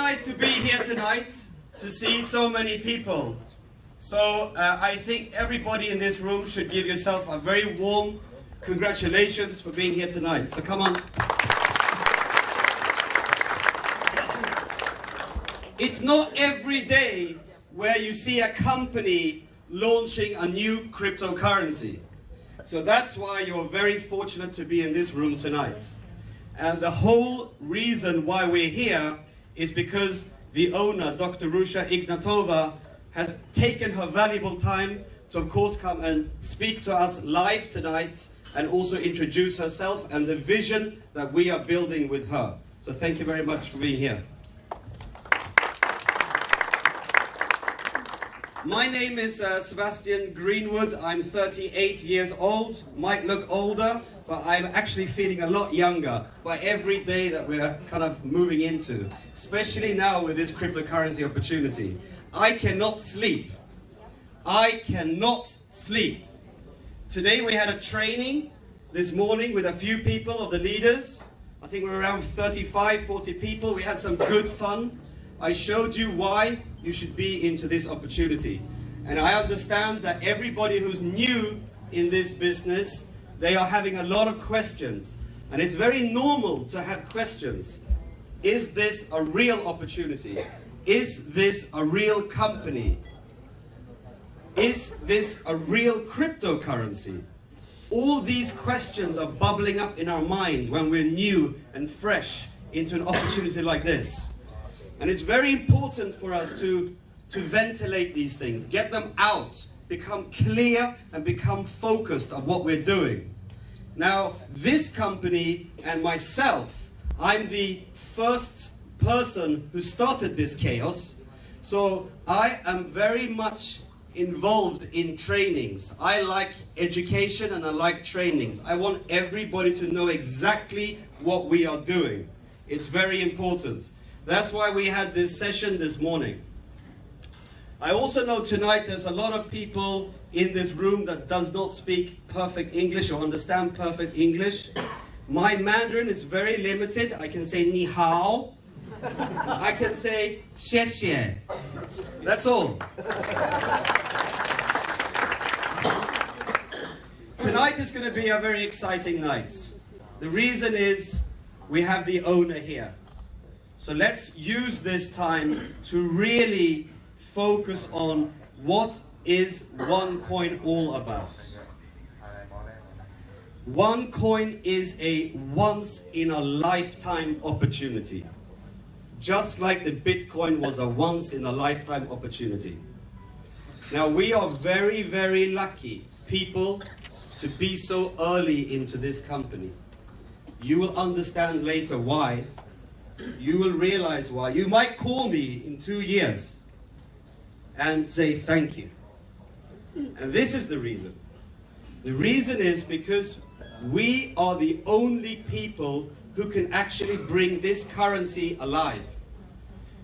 nice to be here tonight, to see so many people. So I think everybody in this room should give yourself a very warm congratulations for being here tonight. So come on. It's not every day where you see a company launching a new cryptocurrency. So that's why you're very fortunate to be in this room tonight. And the whole reason why we're here is because the owner, Dr. Ruja Ignatova, has taken her valuable time to, of course, come and speak to us live tonight and also introduce herself and the vision that we are building with her. So thank you very much for being here. My name is Sebastian Greenwood. I'm 38 years old. Might look older, but I'm actually feeling a lot younger by every day that we're kind of moving into, especially now with this cryptocurrency opportunity. I cannot sleep. I cannot sleep. Today we had a training this morning with a few people of the leaders. I think we're around 35, 40 people. We had some good fun. I showed you why you should be into this opportunity. And I understand that everybody who's new in this business, they are having a lot of questions. And it's very normal to have questions. Is this a real opportunity? Is this a real company? Is this a real cryptocurrency? All these questions are bubbling up in our mind when we're new and fresh into an opportunity like this. And it's very important for us to ventilate these things, get them out, become clear and become focused on what we're doing. Now, this company and myself, I'm the first person who started this chaos. So I am very much involved in trainings. I like education and I like trainings. I want everybody to know exactly what we are doing. It's very important. That's why we had this session this morning. I also know tonight there's a lot of people in this room that does not speak perfect English or understand perfect English. My Mandarin is very limited. I can say ni hao. I can say xie xie. That's all. Tonight is going to be a very exciting night. The reason is we have the owner here. So let's use this time to really focus on what is OneCoin all about. OneCoin is a once-in-a-lifetime opportunity. Just like the Bitcoin was a once-in-a-lifetime opportunity. Now we are very, very lucky people to be so early into this company. You will understand later why. You will realize why. You might call me in 2 years and say thank you. And this is the reason. The reason is because we are the only people who can actually bring this currency alive.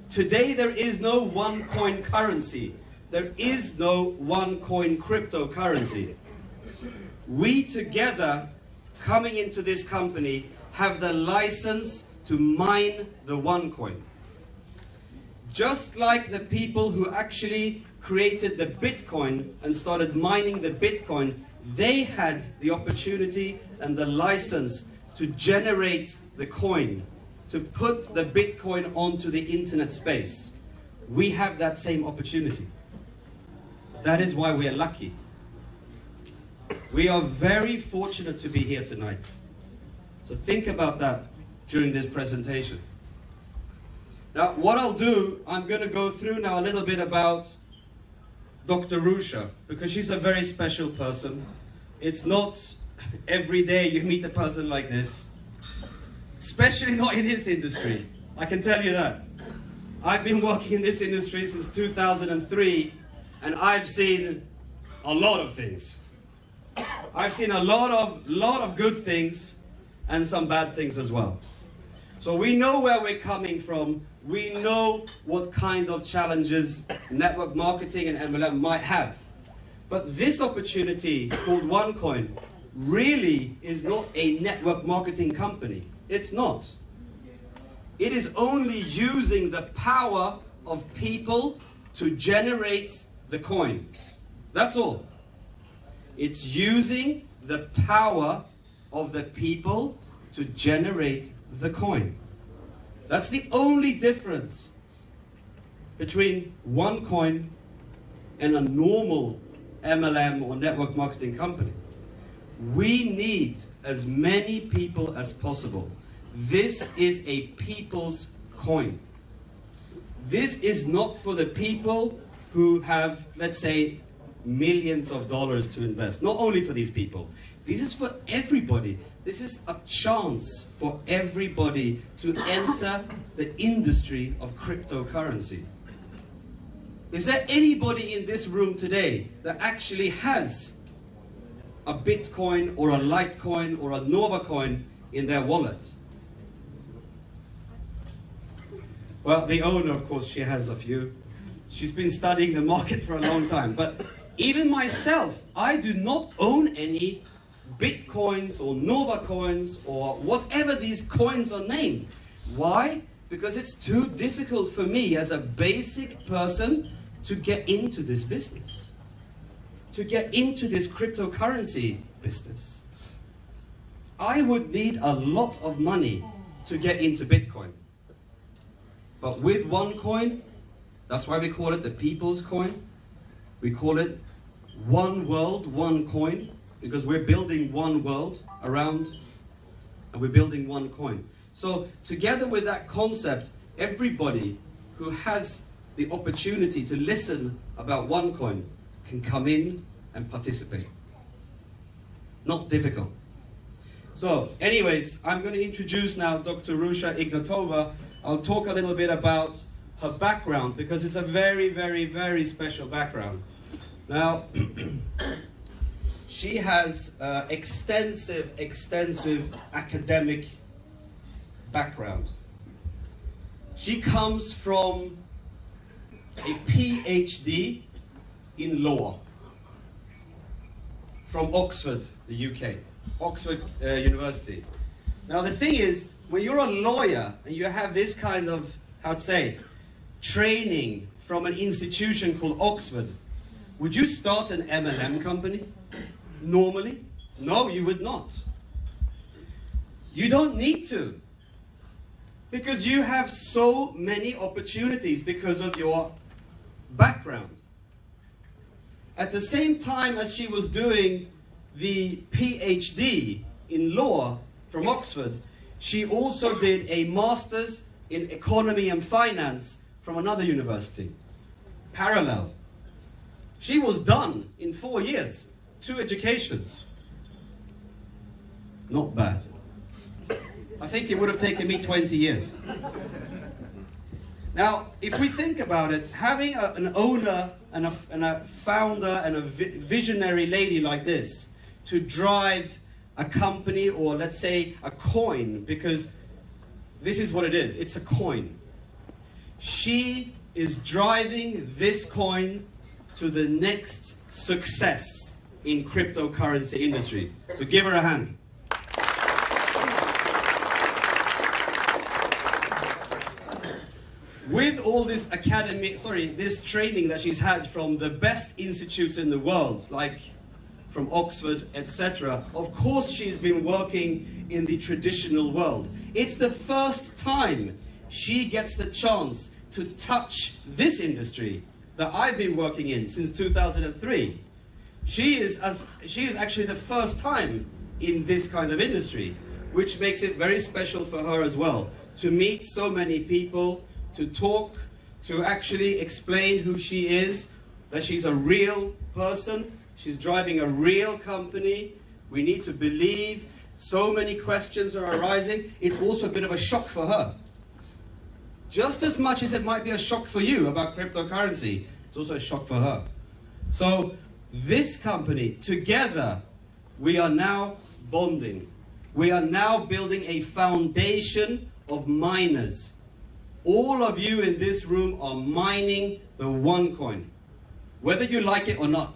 Today there is no OneCoin currency. There is no OneCoin cryptocurrency. We together, coming into this company, have the license to mine the OneCoin. Just like the people who actually created the Bitcoin and started mining the Bitcoin, they had the opportunity and the license to generate the coin, to put the Bitcoin onto the internet space. We have that same opportunity. That is why we are lucky. We are very fortunate to be here tonight. So think about that during this presentation. Now, what I'll do, I'm going to go through now a little bit about Dr. Ruja, because she's a very special person. It's not every day you meet a person like this, especially not in this industry. I can tell you that. I've been working in this industry since 2003, and I've seen a lot of things. I've seen a lot of good things and some bad things as well. So we know where we're coming from. We know what kind of challenges network marketing and MLM might have. But this opportunity called OneCoin really is not a network marketing company. It's not. It is only using the power of people to generate the coin. That's all. It's using the power of the people to generate the coin. That's the only difference between OneCoin and a normal MLM or network marketing company. We need as many people as possible. This is a people's coin. This is not for the people who have, let's say, millions of dollars to invest. Not only for these people. This is for everybody. This is a chance for everybody to enter the industry of cryptocurrency. Is there anybody in this room today that actually has a Bitcoin or a Litecoin or a Nova coin in their wallet? Well, the owner, of course, she has a few. She's been studying the market for a long time. But even myself, I do not own any Bitcoins or Nova coins or whatever these coins are named. Why? Because it's too difficult for me as a basic person to get into this business, to get into this cryptocurrency business. I would need a lot of money to get into Bitcoin. But with OneCoin, that's why we call it the people's coin. We call it one world, one coin, because we're building one world around, and we're building one coin. So together with that concept, everybody who has the opportunity to listen about OneCoin can come in and participate. Not difficult. So anyways, I'm going to introduce now Dr. Ruja Ignatova. I'll talk a little bit about her background because it's a very, very, very special background. Now, she has extensive academic background. She comes from a PhD in law from Oxford, the UK, Oxford University. Now the thing is, when you're a lawyer and you have this kind of, how to say, training from an institution called Oxford, would you start an MLM company? Normally? No, you would not. You don't need to. Because you have so many opportunities because of your background. At the same time as she was doing the PhD in law from Oxford, she also did a master's in economy and finance from another university. Parallel. She was done in 4 years, 2 educations. Not bad. I think it would have taken me 20 years. Now, if we think about it, having an owner and a founder and a visionary lady like this to drive a company, or let's say a coin, because this is what it is, it's a coin. She is driving this coin to the next success in cryptocurrency industry. So give her a hand. With all this this training that she's had from the best institutes in the world, like from Oxford, etc., of course she's been working in the traditional world. It's the first time she gets the chance to touch this industry that I've been working in since 2003. She is actually the first time in this kind of industry, which makes it very special for her as well, to meet so many people, to talk, to actually explain who she is, that she's a real person, she's driving a real company. We need to believe. So many questions are arising. It's also a bit of a shock for her. Just as much as it might be a shock for you about cryptocurrency, it's also a shock for her. So this company, together, we are now bonding. We are now building a foundation of miners. All of you in this room are mining the OneCoin, whether you like it or not.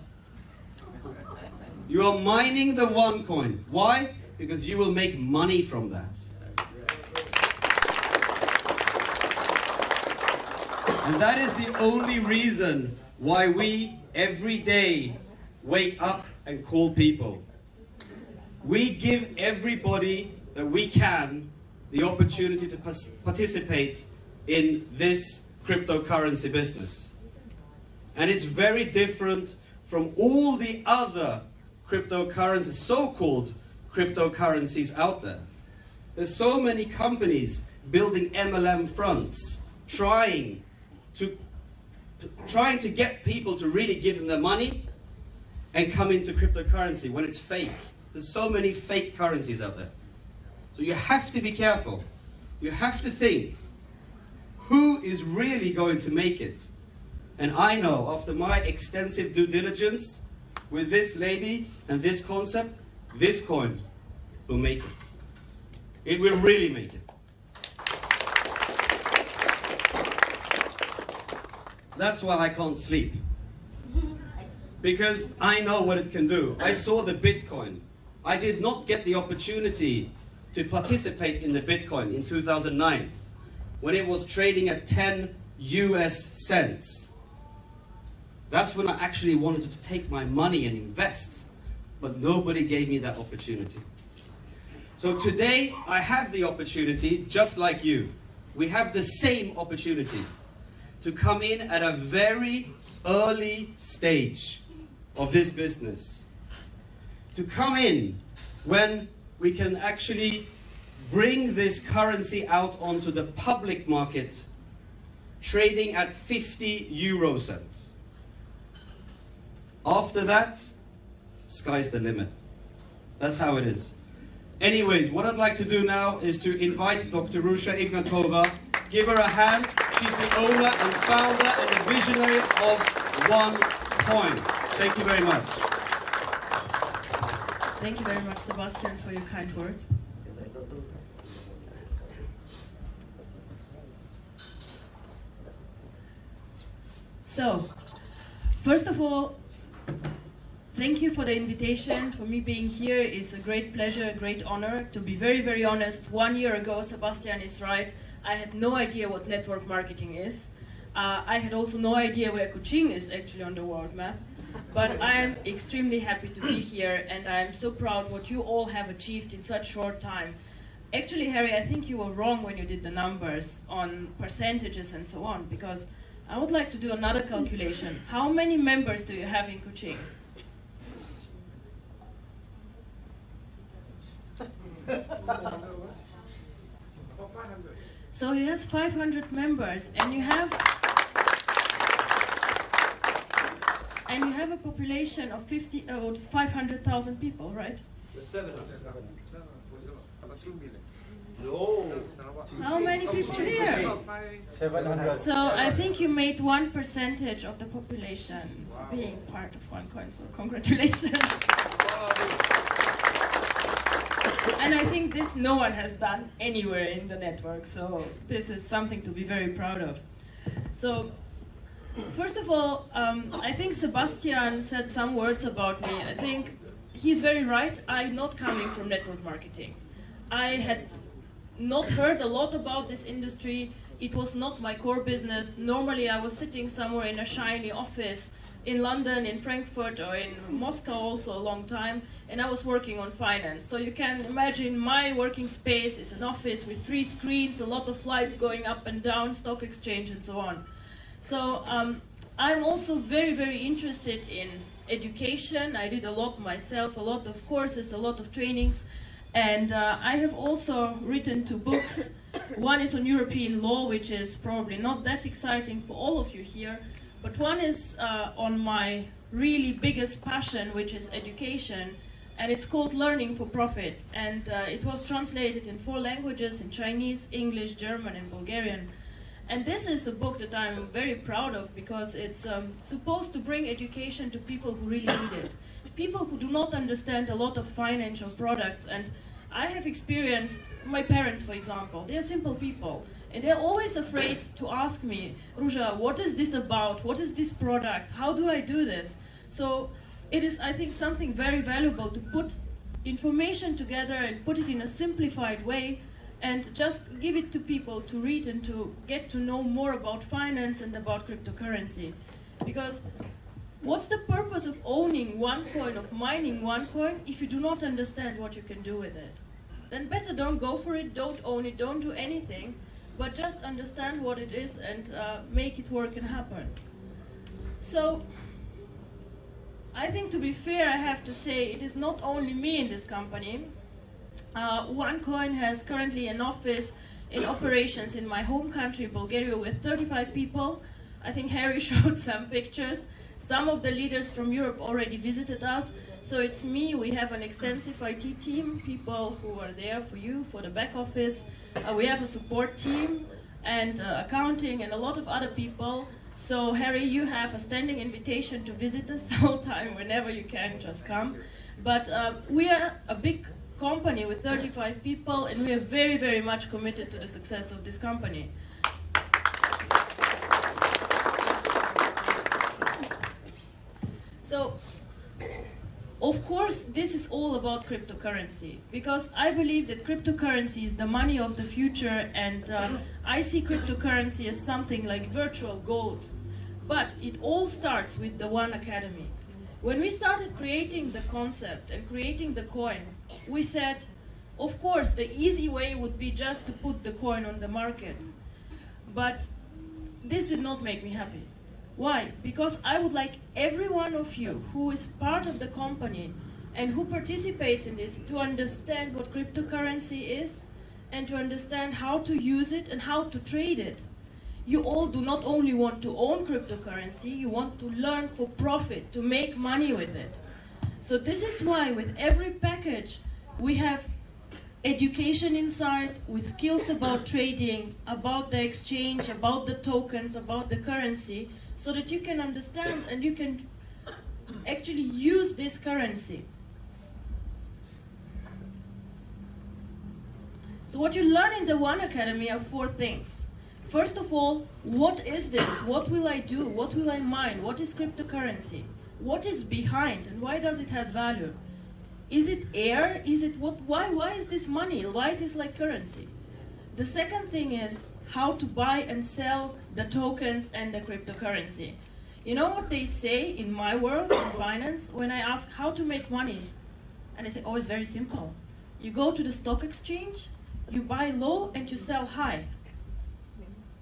You are mining the OneCoin. Why? Because you will make money from that. And that is the only reason why we every day wake up and call people. We give everybody that we can the opportunity to participate in this cryptocurrency business. And it's very different from all the other cryptocurrencies, so-called cryptocurrencies out there. There's so many companies building MLM fronts, trying to get people to really give them their money and come into cryptocurrency when it's fake. There's so many fake currencies out there. So you have to be careful. You have to think, who is really going to make it? And I know, after my extensive due diligence with this lady and this concept, this coin will make it. It will really make it. That's why I can't sleep. Because I know what it can do. I saw the Bitcoin. I did not get the opportunity to participate in the Bitcoin in 2009 when it was trading at 10 US cents. That's when I actually wanted to take my money and invest, but nobody gave me that opportunity. So today I have the opportunity, just like you. We have the same opportunity to come in at a very early stage of this business. To come in when we can actually bring this currency out onto the public market, trading at 50 euro cents. After that, sky's the limit. That's how it is. Anyways, what I'd like to do now is to invite Dr. Ruja Ignatova. Give her a hand. She's the owner and founder and the visionary of OneCoin. Thank you very much. Thank you very much, Sebastian, for your kind words. So, first of all, thank you for the invitation. For me, being here is a great pleasure, a great honor. To be very, very honest, 1 year ago, Sebastian is right, I had no idea what network marketing is. I had also no idea where Kuching is actually on the world map. But I am extremely happy to be here, and I am so proud what you all have achieved in such short time. Actually, Harry, I think you were wrong when you did the numbers on percentages and so on, because I would like to do another calculation. How many members do you have in Kuching? So he has 500 members, and you have a population of 500,000 people, right? 700. How many people here? 700. So I think you made 1% of the population being part of OneCoin, so congratulations. And I think this no one has done anywhere in the network, so this is something to be very proud of. So, first of all, I think Sebastian said some words about me. I think he's very right. I'm not coming from network marketing. I had not heard a lot about this industry. It was not my core business. Normally I was sitting somewhere in a shiny office in London, in Frankfurt, or in Moscow also a long time, and I was working on finance. So you can imagine my working space is an office with 3 screens, a lot of flights going up and down, stock exchange and so on. So I'm also very, very interested in education. I did a lot myself, a lot of courses, a lot of trainings, and I have also written 2 books. One is on European law, which is probably not that exciting for all of you here, but one is on my really biggest passion, which is education, and it's called Learning for Profit, and it was translated in 4 languages, in Chinese, English, German, and Bulgarian. And this is a book that I'm very proud of because it's supposed to bring education to people who really need it. People who do not understand a lot of financial products. And I have experienced, my parents for example, they're simple people. And they're always afraid to ask me, Ruja, what is this about? What is this product? How do I do this? So it is, I think, something very valuable to put information together and put it in a simplified way and just give it to people to read and to get to know more about finance and about cryptocurrency. Because what's the purpose of owning OneCoin, of mining OneCoin, if you do not understand what you can do with it? Then better don't go for it, don't own it, don't do anything, but just understand what it is and make it work and happen. So, I think to be fair, I have to say it is not only me in this company. OneCoin has currently an office in operations in my home country, Bulgaria, with 35 people. I think Harry showed some pictures. Some of the leaders from Europe already visited us. So it's me, we have an extensive IT team, people who are there for you, for the back office. We have a support team and accounting and a lot of other people. So Harry, you have a standing invitation to visit us sometime, whenever you can, just come. But we are a big company with 35 people, and we are very, very much committed to the success of this company. So, of course, this is all about cryptocurrency, because I believe that cryptocurrency is the money of the future, and I see cryptocurrency as something like virtual gold. But it all starts with the One Academy. When we started creating the concept and creating the coin, we said, of course, the easy way would be just to put the coin on the market. But this did not make me happy. Why? Because I would like every one of you who is part of the company and who participates in this to understand what cryptocurrency is and to understand how to use it and how to trade it. You all do not only want to own cryptocurrency, you want to learn for profit, to make money with it. So this is why with every package we have education inside with skills about trading, about the exchange, about the tokens, about the currency, so that you can understand and you can actually use this currency. So what you learn in the One Academy are 4 things. First of all, what is this? What will I do? What will I mine? What is cryptocurrency? What is behind and why does it have value? Is it air? Is it what? Why is this money? Why it is like currency? The second thing is how to buy and sell the tokens and the cryptocurrency. You know what they say in my world, in finance, when I ask how to make money? And they say, oh, it's very simple. You go to the stock exchange, you buy low and you sell high.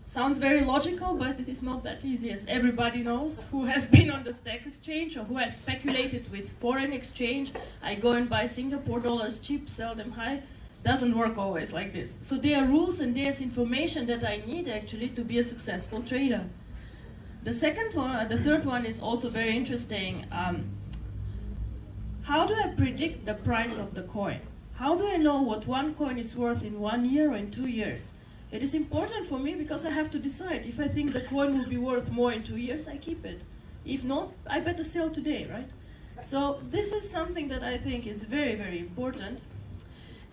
Sounds very logical, but it is not that easy, as everybody knows who has been on the stock exchange or who has speculated with foreign exchange. I go and buy Singapore dollars cheap, sell them high. Doesn't work always like this. So there are rules and there's information that I need actually to be a successful trader. The third one is also very interesting. How do I predict the price of the coin? How do I know what one coin is worth in 1 year or in 2 years? It is important for me because I have to decide. If I think the coin will be worth more in 2 years, I keep it. If not, I better sell today, right? So this is something that I think is very, very important.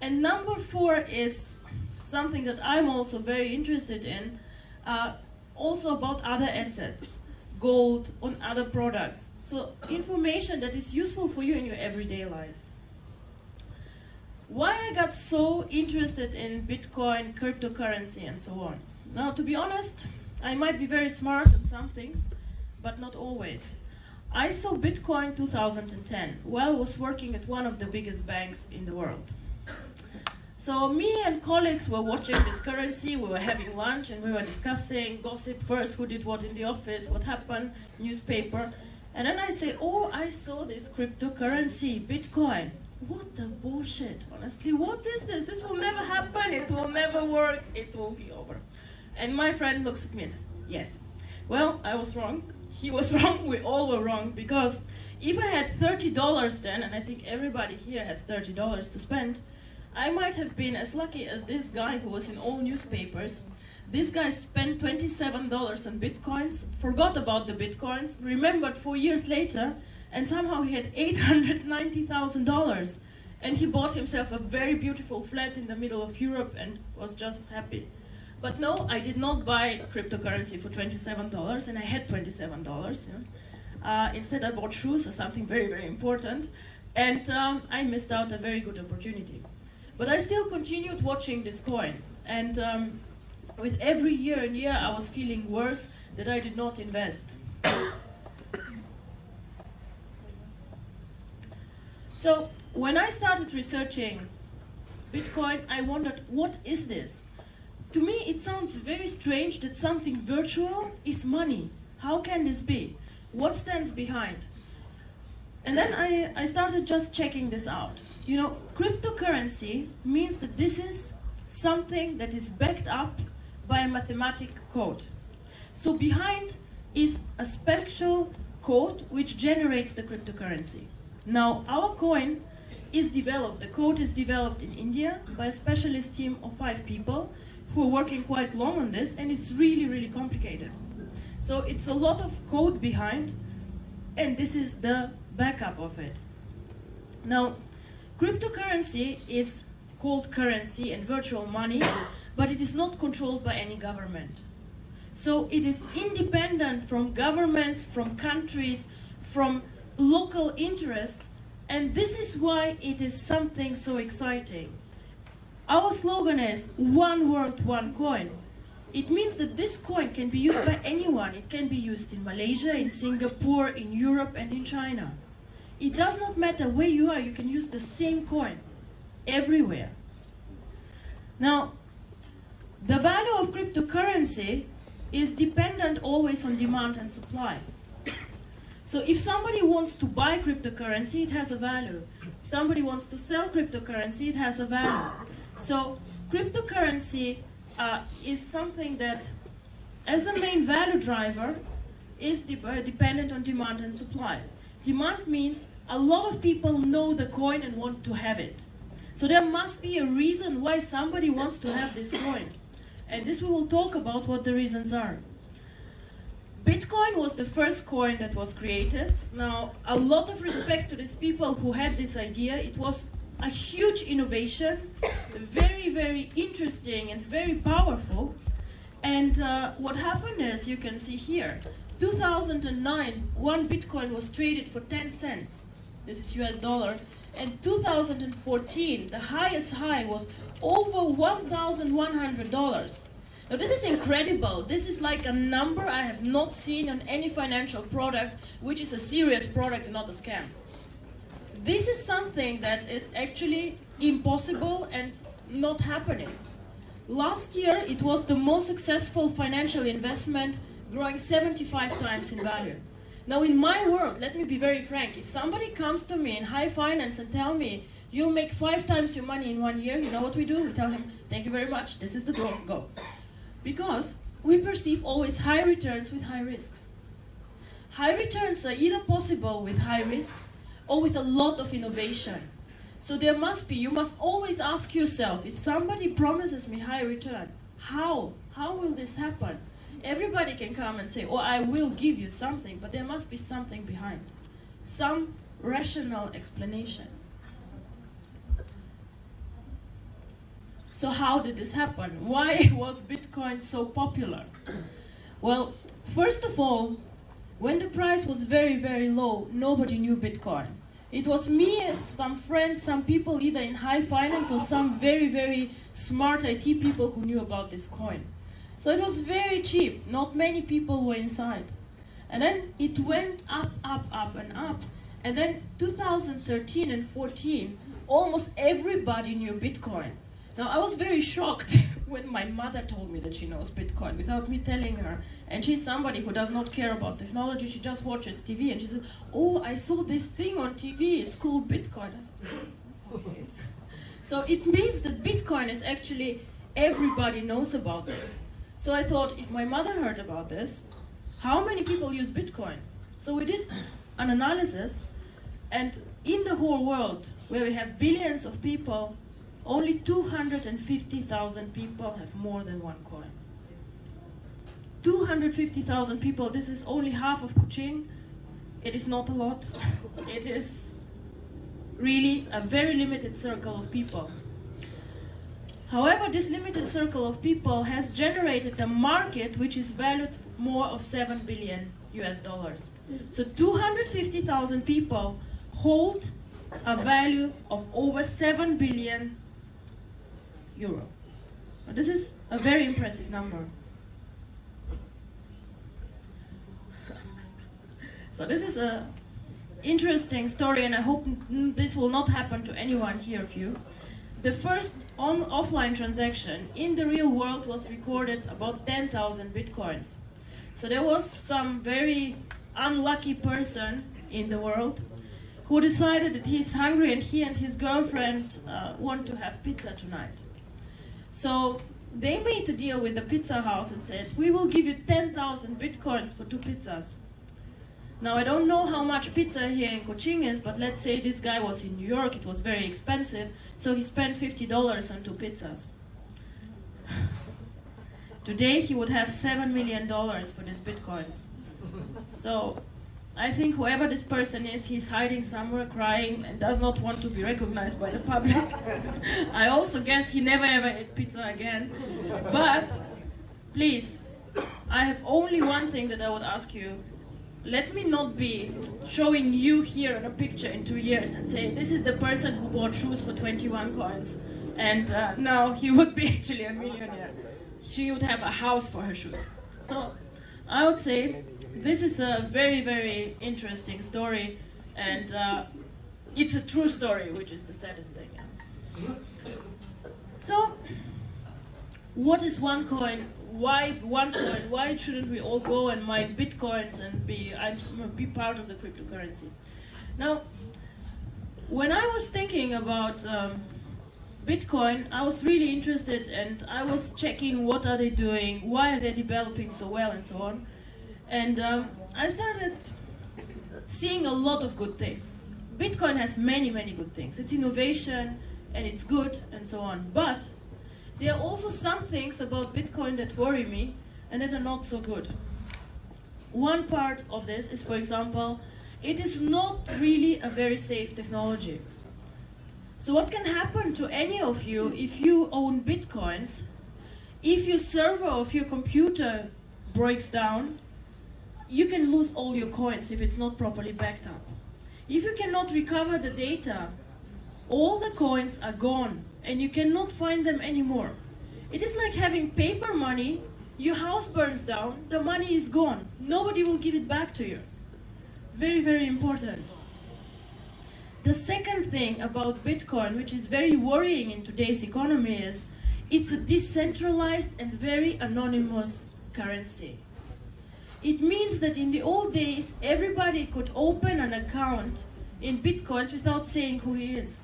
And number 4 is something that I'm also very interested in, also about other assets, gold, on other products. So information that is useful for you in your everyday life. Why I got so interested in Bitcoin, cryptocurrency, and so on. Now, to be honest, I might be very smart in some things, but not always. I saw Bitcoin 2010 while I was working at one of the biggest banks in the world. So me and colleagues were watching this currency, we were having lunch, and we were discussing gossip first, who did what in the office, what happened, newspaper. And then I say, oh, I saw this cryptocurrency, Bitcoin. What the bullshit, honestly, what is this? This will never happen, it will never work, it will be over. And my friend looks at me and says, yes. Well, I was wrong, he was wrong, we all were wrong, because if I had $30 then, and I think everybody here has $30 to spend, I might have been as lucky as this guy who was in all newspapers. This guy spent $27 on Bitcoins, forgot about the Bitcoins, remembered 4 years later, and somehow he had $890,000. And he bought himself a very beautiful flat in the middle of Europe and was just happy. But no, I did not buy cryptocurrency for $27, and I had $27. Instead, I bought shoes or something very, very important, and I missed out a very good opportunity. But I still continued watching this coin. And with every year and year, I was feeling worse that I did not invest. So when I started researching Bitcoin, I wondered, what is this? To me, it sounds very strange that something virtual is money. How can this be? What stands behind? And then I started just checking this out. You know, cryptocurrency means that this is something that is backed up by a mathematical code. So behind is a special code which generates the cryptocurrency. Now, our coin is developed, the code is developed in India by a specialist team of 5 people who are working quite long on this, and it's really, really complicated. So it's a lot of code behind, and this is the backup of it. Now, cryptocurrency is called currency and virtual money, but it is not controlled by any government. So it is independent from governments, from countries, from local interests, and this is why it is something so exciting. Our slogan is one world, one coin. It means that this coin can be used by anyone. It can be used in Malaysia, in Singapore, in Europe, and in China. It does not matter where you are, you can use the same coin everywhere. Now, the value of cryptocurrency is dependent always on demand and supply. So if somebody wants to buy cryptocurrency, it has a value. If somebody wants to sell cryptocurrency, it has a value. So cryptocurrency is something that, as a main value driver, is dependent on demand and supply. Demand means a lot of people know the coin and want to have it. So there must be a reason why somebody wants to have this coin. And this we will talk about what the reasons are. Bitcoin was the first coin that was created. Now, a lot of respect to these people who had this idea. It was a huge innovation, very, very interesting and very powerful. And what happened is, you can see here, 2009, one Bitcoin was traded for 10 cents. This is US dollar. And 2014, the highest high was over $1,100. Now this is incredible. This is like a number I have not seen on any financial product, which is a serious product and not a scam. This is something that is actually impossible and not happening. Last year, it was the most successful financial investment, growing 75 times in value. Now in my world, let me be very frank, if somebody comes to me in high finance and tell me, you'll make 5 times your money in 1 year, you know what we do? We tell him, thank you very much, this is the door, go. Because we perceive always high returns with high risks. High returns are either possible with high risks or with a lot of innovation. So there must be, you must always ask yourself, if somebody promises me high return, how? How will this happen? Everybody can come and say, oh, I will give you something, but there must be something behind. Some rational explanation. So how did this happen? Why was Bitcoin so popular? Well, first of all, when the price was very, very low, nobody knew Bitcoin. It was me and some friends, some people either in high finance or some very, very smart IT people who knew about this coin. So it was very cheap. Not many people were inside. And then it went up, up, up, and up. And then 2013 and 14, almost everybody knew Bitcoin. Now, I was very shocked when my mother told me that she knows Bitcoin without me telling her. And she's somebody who does not care about technology. She just watches TV. And she said, oh, I saw this thing on TV. It's called Bitcoin. I said, okay. So it means that Bitcoin is actually, everybody knows about this. So I thought, if my mother heard about this, how many people use Bitcoin? So we did an analysis. And in the whole world, where we have billions of people, only 250,000 people have more than one coin. 250,000 people, this is only half of Kuching. It is not a lot. It is really a very limited circle of people. However, this limited circle of people has generated a market which is valued more of 7 billion US dollars. So 250,000 people hold a value of over 7 billion euro. This is a very impressive number. So this is a interesting story, and I hope this will not happen to anyone here of you. The first offline transaction in the real world was recorded about 10,000 bitcoins. So there was some very unlucky person in the world who decided that he's hungry and he and his girlfriend want to have pizza tonight. So they made a deal with the pizza house and said, we will give you 10,000 bitcoins for 2 pizzas. Now, I don't know how much pizza here in Kuching is, but let's say this guy was in New York, it was very expensive, so he spent $50 on 2 pizzas. Today, he would have $7 million for these bitcoins. So, I think whoever this person is, he's hiding somewhere, crying, and does not want to be recognized by the public. I also guess he never ever ate pizza again. But, please, I have only one thing that I would ask you. Let me not be showing you here in a picture in 2 years and say, this is the person who bought shoes for 21 coins, and now he would be actually a millionaire. She would have a house for her shoes. So I would say this is a very, very interesting story, and it's a true story, which is the saddest thing. So what is OneCoin? Why OneCoin? Why shouldn't we all go and mine bitcoins and be part of the cryptocurrency? Now, when I was thinking about Bitcoin, I was really interested, and I was checking what are they doing, why are they developing so well, and so on. And I started seeing a lot of good things. Bitcoin has many, many good things. It's innovation, and it's good, and so on. But there are also some things about Bitcoin that worry me and that are not so good. One part of this is, for example, it is not really a very safe technology. So what can happen to any of you if you own Bitcoins? If your server of your computer breaks down, you can lose all your coins if it's not properly backed up. If you cannot recover the data, all the coins are gone, and you cannot find them anymore. It is like having paper money, your house burns down, the money is gone. Nobody will give it back to you. Very, very important. The second thing about Bitcoin, which is very worrying in today's economy, is it's a decentralized and very anonymous currency. It means that in the old days, everybody could open an account in Bitcoins without saying who he is.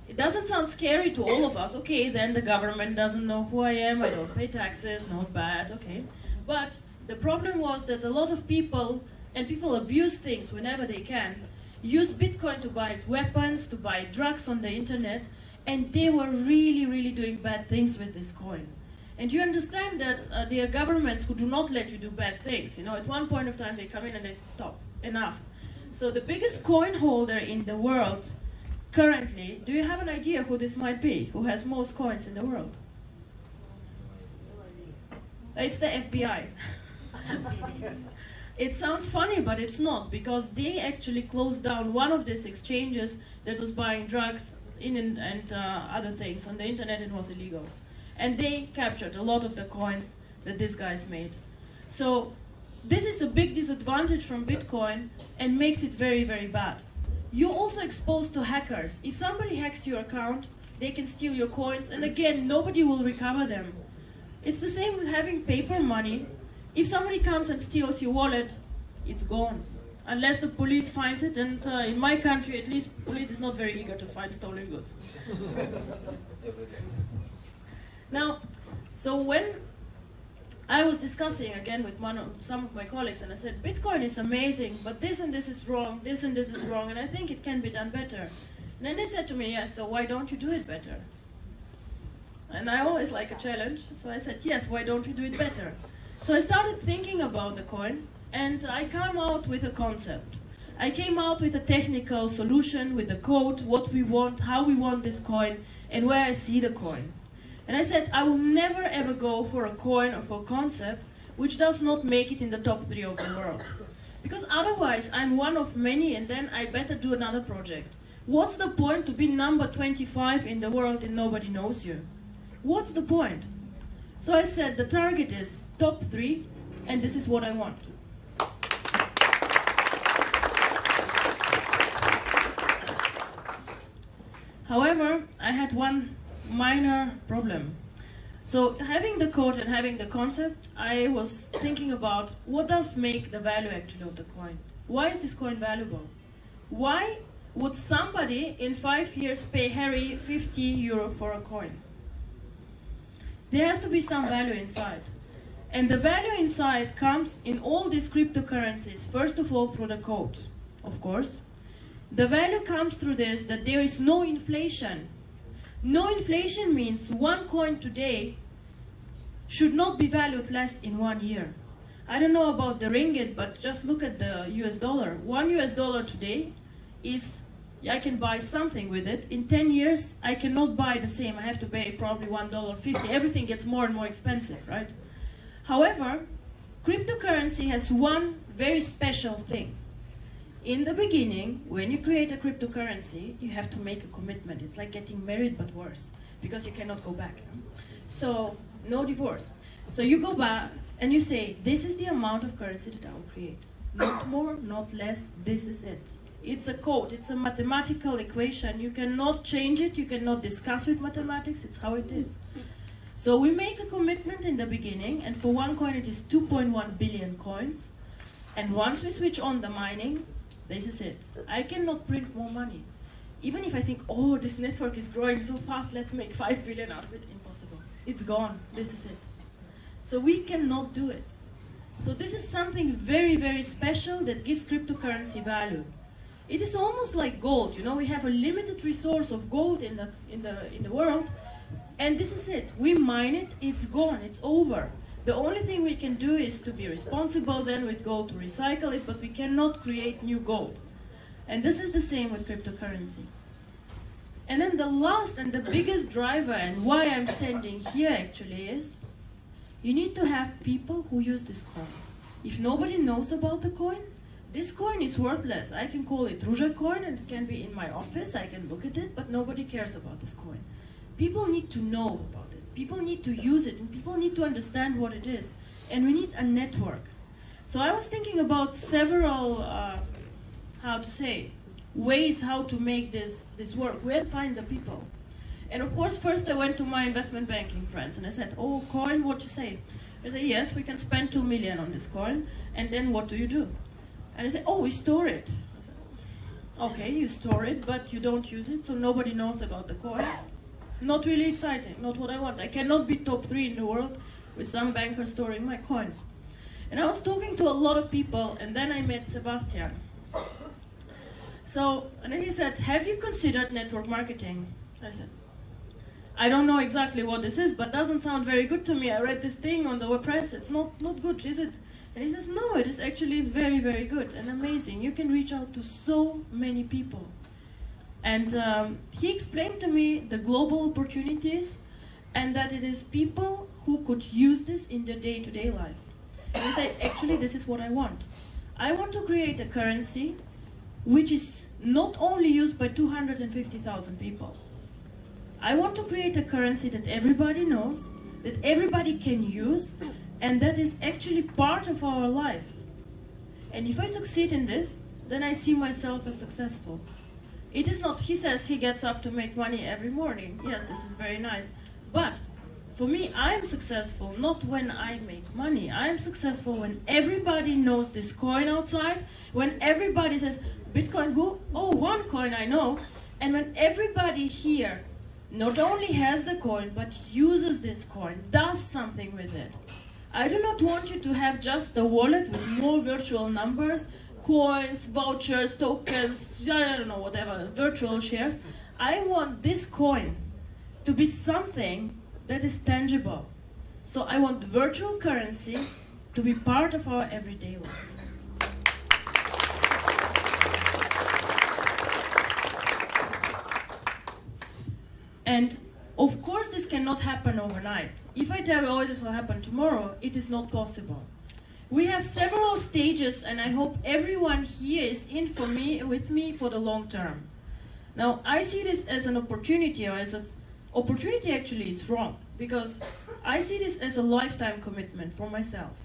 It doesn't sound scary to all of us. Okay, then the government doesn't know who I am, I don't pay taxes, not bad, okay. But the problem was that a lot of people, and people abuse things whenever they can, use Bitcoin to buy weapons, to buy drugs on the internet, and they were really, really doing bad things with this coin. And you understand that there are governments who do not let you do bad things. You know, at one point of time they come in and they say, stop, enough. So the biggest coin holder in the world currently, do you have an idea who this might be? Who has most coins in the world? It's the FBI. It sounds funny, but it's not, because they actually closed down one of these exchanges that was buying drugs and other things on the internet. It was illegal. And they captured a lot of the coins that these guys made. So this is a big disadvantage from Bitcoin and makes it very, very bad. You're also exposed to hackers. If somebody hacks your account, they can steal your coins, and again, nobody will recover them. It's the same with having paper money. If somebody comes and steals your wallet, it's gone. Unless the police finds it, and in my country, at least, police is not very eager to find stolen goods. Now, so when I was discussing again with some of my colleagues, and I said, Bitcoin is amazing, but this and this is wrong, this and this is wrong, and I think it can be done better. And then they said to me, yeah, so why don't you do it better? And I always like a challenge, so I said, yes, why don't you do it better? So I started thinking about the coin, and I came out with a concept. I came out with a technical solution, with the code, what we want, how we want this coin, and where I see the coin. And I said, I will never ever go for a coin or for a concept which does not make it in the top 3 of the world. Because otherwise I'm one of many, and then I better do another project. What's the point to be number 25 in the world and nobody knows you? What's the point? So I said the target is top 3, and this is what I want. However, I had one minor problem. So having the code and having the concept, I was thinking about what does make the value actually of the coin? Why is this coin valuable? Why would somebody in 5 years pay Harry 50 euro for a coin? There has to be some value inside. And the value inside comes in all these cryptocurrencies, first of all through the code, of course. The value comes through this, that there is no inflation. No inflation means one coin today should not be valued less in 1 year. I don't know about the ringgit, but just look at the US dollar. $1 today is, I can buy something with it. In 10 years, I cannot buy the same. I have to pay probably $1.50. Everything gets more and more expensive, right? However, cryptocurrency has one very special thing. In the beginning, when you create a cryptocurrency, you have to make a commitment. It's like getting married, but worse, because you cannot go back. So, no divorce. So you go back and you say, this is the amount of currency that I will create. Not more, not less, this is it. It's a code, it's a mathematical equation. You cannot change it, you cannot discuss with mathematics, it's how it is. So we make a commitment in the beginning, and for one coin it is 2.1 billion coins. And once we switch on the mining, this is it. I cannot print more money. Even if I think, oh, this network is growing so fast, let's make 5 billion out of it, impossible. It's gone, this is it. So we cannot do it. So this is something very, very special that gives cryptocurrency value. It is almost like gold, you know, we have a limited resource of gold in the world, and this is it. We mine it, it's gone, it's over. The only thing we can do is to be responsible then with gold to recycle it, but we cannot create new gold. And this is the same with cryptocurrency. And then the last and the biggest driver, and why I'm standing here actually, is you need to have people who use this coin. If nobody knows about the coin, this coin is worthless. I can call it Ruja coin and it can be in my office, I can look at it, but nobody cares about this coin. People need to know about it. People need to use it, and people need to understand what it is. And we need a network. So I was thinking about several, ways how to make this work. Where to find the people? And of course, first I went to my investment banking friends and I said, oh, coin, what you say? They say, yes, we can spend 2 million on this coin, and then what do you do? And I said, oh, we store it. I said, okay, you store it, but you don't use it, so nobody knows about the coin. Not really exciting, not what I want. I cannot be top 3 in the world with some banker storing my coins. And I was talking to a lot of people, and then I met Sebastian. So, and then he said, have you considered network marketing? I said, I don't know exactly what this is, but doesn't sound very good to me. I read this thing on the web press, it's not good, is it? And he says, no, it is actually very, very good and amazing. You can reach out to so many people. And he explained to me the global opportunities and that it is people who could use this in their day-to-day life. And I said, actually, this is what I want. I want to create a currency which is not only used by 250,000 people. I want to create a currency that everybody knows, that everybody can use, and that is actually part of our life. And if I succeed in this, then I see myself as successful. It is not, he says he gets up to make money every morning. Yes, this is very nice. But for me, I am successful not when I make money. I am successful when everybody knows this coin outside, when everybody says, Bitcoin who? Oh, OneCoin I know. And when everybody here not only has the coin, but uses this coin, does something with it. I do not want you to have just a wallet with more virtual numbers, coins, vouchers, tokens, I don't know, whatever, virtual shares. I want this coin to be something that is tangible. So I want virtual currency to be part of our everyday life. And of course this cannot happen overnight. If I tell you, oh, this will happen tomorrow, it is not possible. We have several stages, and I hope everyone here is in with me for the long term. Now, I see this as an opportunity, or as an opportunity actually is wrong, because I see this as a lifetime commitment for myself.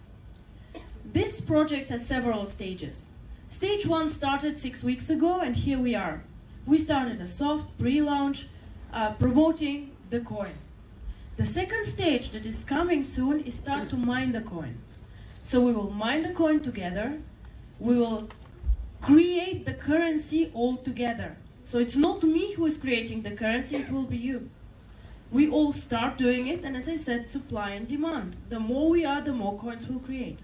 This project has several stages. Stage 1 started 6 weeks ago, and here we are. We started a soft pre-launch promoting the coin. The second stage that is coming soon is start to mine the coin. So we will mine the coin together. We will create the currency all together. So it's not me who is creating the currency, it will be you. We all start doing it, and as I said, supply and demand. The more we are, the more coins we'll create,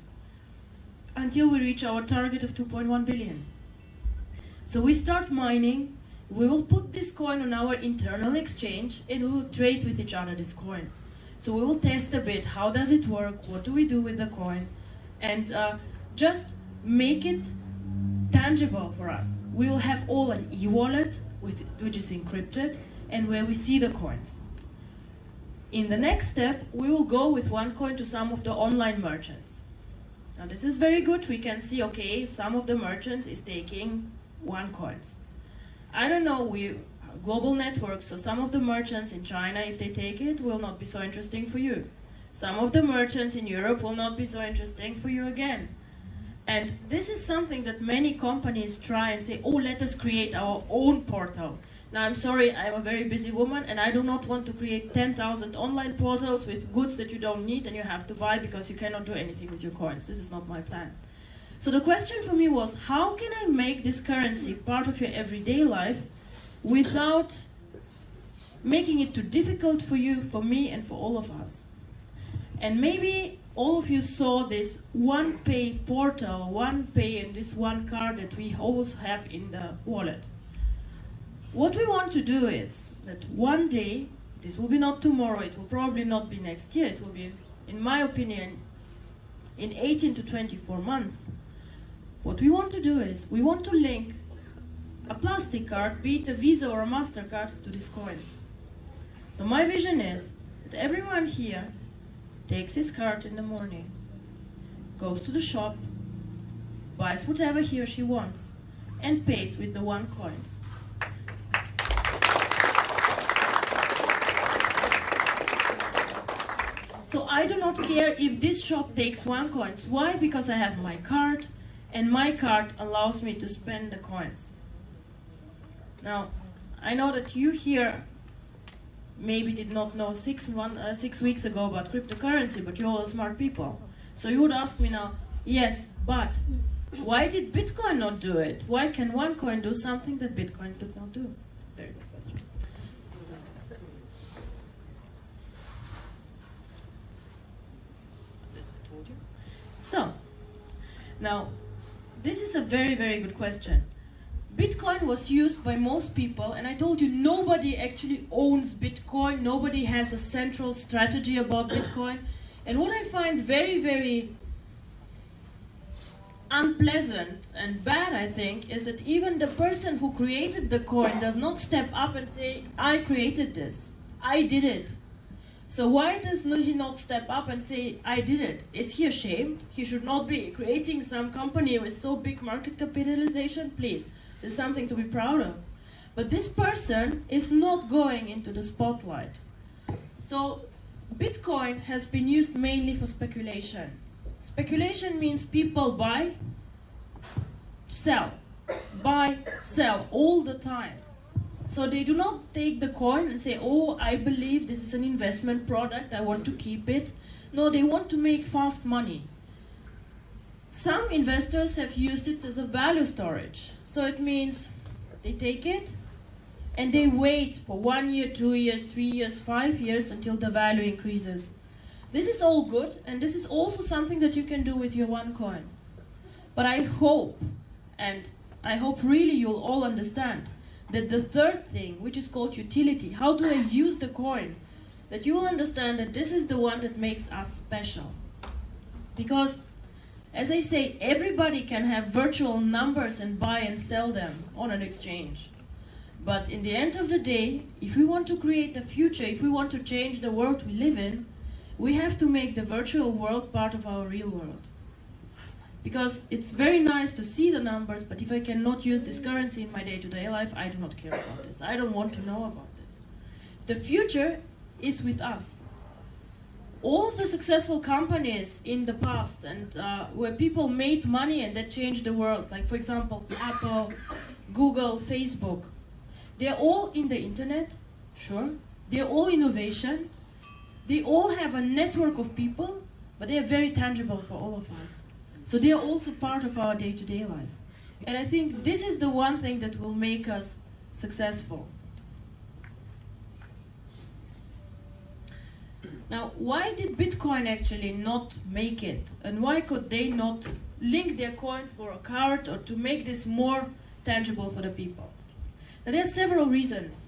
until we reach our target of 2.1 billion. So we start mining, we will put this coin on our internal exchange, and we will trade with each other this coin. So we will test a bit, how does it work, what do we do with the coin, and just make it tangible for us. We will have all an e-wallet, which is encrypted, and where we see the coins. In the next step, we will go with OneCoin to some of the online merchants. Now this is very good. We can see, okay, some of the merchants is taking OneCoins. I don't know, we are a global network, so some of the merchants in China, if they take it, will not be so interesting for you. Some of the merchants in Europe will not be so interesting for you again. And this is something that many companies try and say, oh, let us create our own portal. Now, I'm sorry, I'm a very busy woman, and I do not want to create 10,000 online portals with goods that you don't need and you have to buy because you cannot do anything with your coins. This is not my plan. So the question for me was, how can I make this currency part of your everyday life without making it too difficult for you, for me, and for all of us? And maybe all of you saw this OnePay portal, OnePay, and this one card that we always have in the wallet. What we want to do is that one day, this will be not tomorrow, it will probably not be next year, it will be, in my opinion, in 18 to 24 months. What we want to do is, we want to link a plastic card, be it a Visa or a MasterCard, to these coins. So my vision is that everyone here takes his card in the morning, goes to the shop, buys whatever he or she wants, and pays with the OneCoins. So I do not care if this shop takes OneCoins. Why? Because I have my card, and my card allows me to spend the coins. Now, I know that you here maybe did not know 6 weeks ago about cryptocurrency, but you're all smart people. So you would ask me now, yes, but why did Bitcoin not do it? Why can OneCoin do something that Bitcoin did not do? Very good question. So, now, this is a very, very good question. Bitcoin was used by most people, and I told you nobody actually owns Bitcoin, nobody has a central strategy about Bitcoin. And what I find very, very unpleasant and bad, I think, is that even the person who created the coin does not step up and say, I created this, I did it. So why does he not step up and say, I did it? Is he ashamed? He should not be creating some company with so big market capitalization, please. There's something to be proud of. But this person is not going into the spotlight. So Bitcoin has been used mainly for speculation. Speculation means people buy, sell, buy, sell all the time. So they do not take the coin and say, oh, I believe this is an investment product, I want to keep it. No, they want to make fast money. Some investors have used it as a value storage. So it means they take it and they wait for 1 year, 2 years, 3 years, 5 years until the value increases. This is all good, and this is also something that you can do with your OneCoin. But I hope, and I hope really you'll all understand, that the third thing, which is called utility, how do I use the coin, that you will understand that this is the one that makes us special. Because, as I say, everybody can have virtual numbers and buy and sell them on an exchange. But in the end of the day, if we want to create a future, if we want to change the world we live in, we have to make the virtual world part of our real world. Because it's very nice to see the numbers, but if I cannot use this currency in my day-to-day life, I do not care about this. I don't want to know about this. The future is with us. All of the successful companies in the past and where people made money and that changed the world, like for example, Apple, Google, Facebook, they're all in the internet, sure. They're all innovation. They all have a network of people, but they are very tangible for all of us. So they are also part of our day-to-day life. And I think this is the one thing that will make us successful. Now, why did Bitcoin actually not make it? And why could they not link their coin for a card or to make this more tangible for the people? Now, there are several reasons.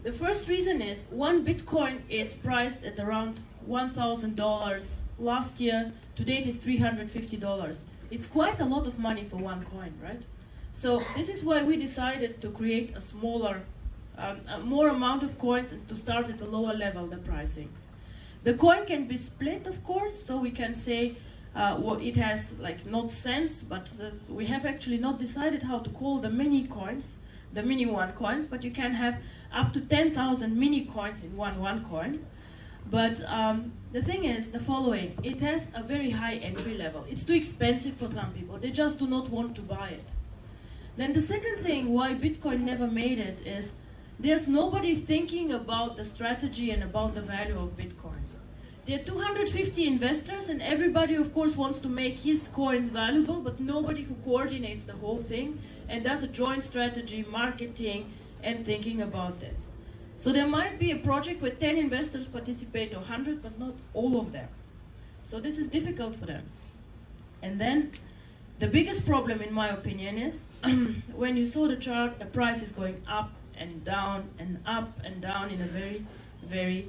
The first reason is one Bitcoin is priced at around $1,000 last year. To date is $350. It's quite a lot of money for one coin, right? So this is why we decided to create a smaller, more amount of coins and to start at a lower level, the pricing. The coin can be split, of course, so we can say well, it has like not cents, but we have actually not decided how to call the mini coins, the mini OneCoins, but you can have up to 10,000 mini coins in one OneCoin. But the thing is the following, it has a very high entry level. It's too expensive for some people. They just do not want to buy it. Then the second thing why Bitcoin never made it is there's nobody thinking about the strategy and about the value of Bitcoin. There are 250 investors and everybody of course wants to make his coins valuable, but nobody who coordinates the whole thing and does a joint strategy, marketing and thinking about this. So there might be a project where 10 investors participate or 100, but not all of them. So this is difficult for them. And then the biggest problem in my opinion is when you saw the chart, the price is going up and down and up and down in a very, very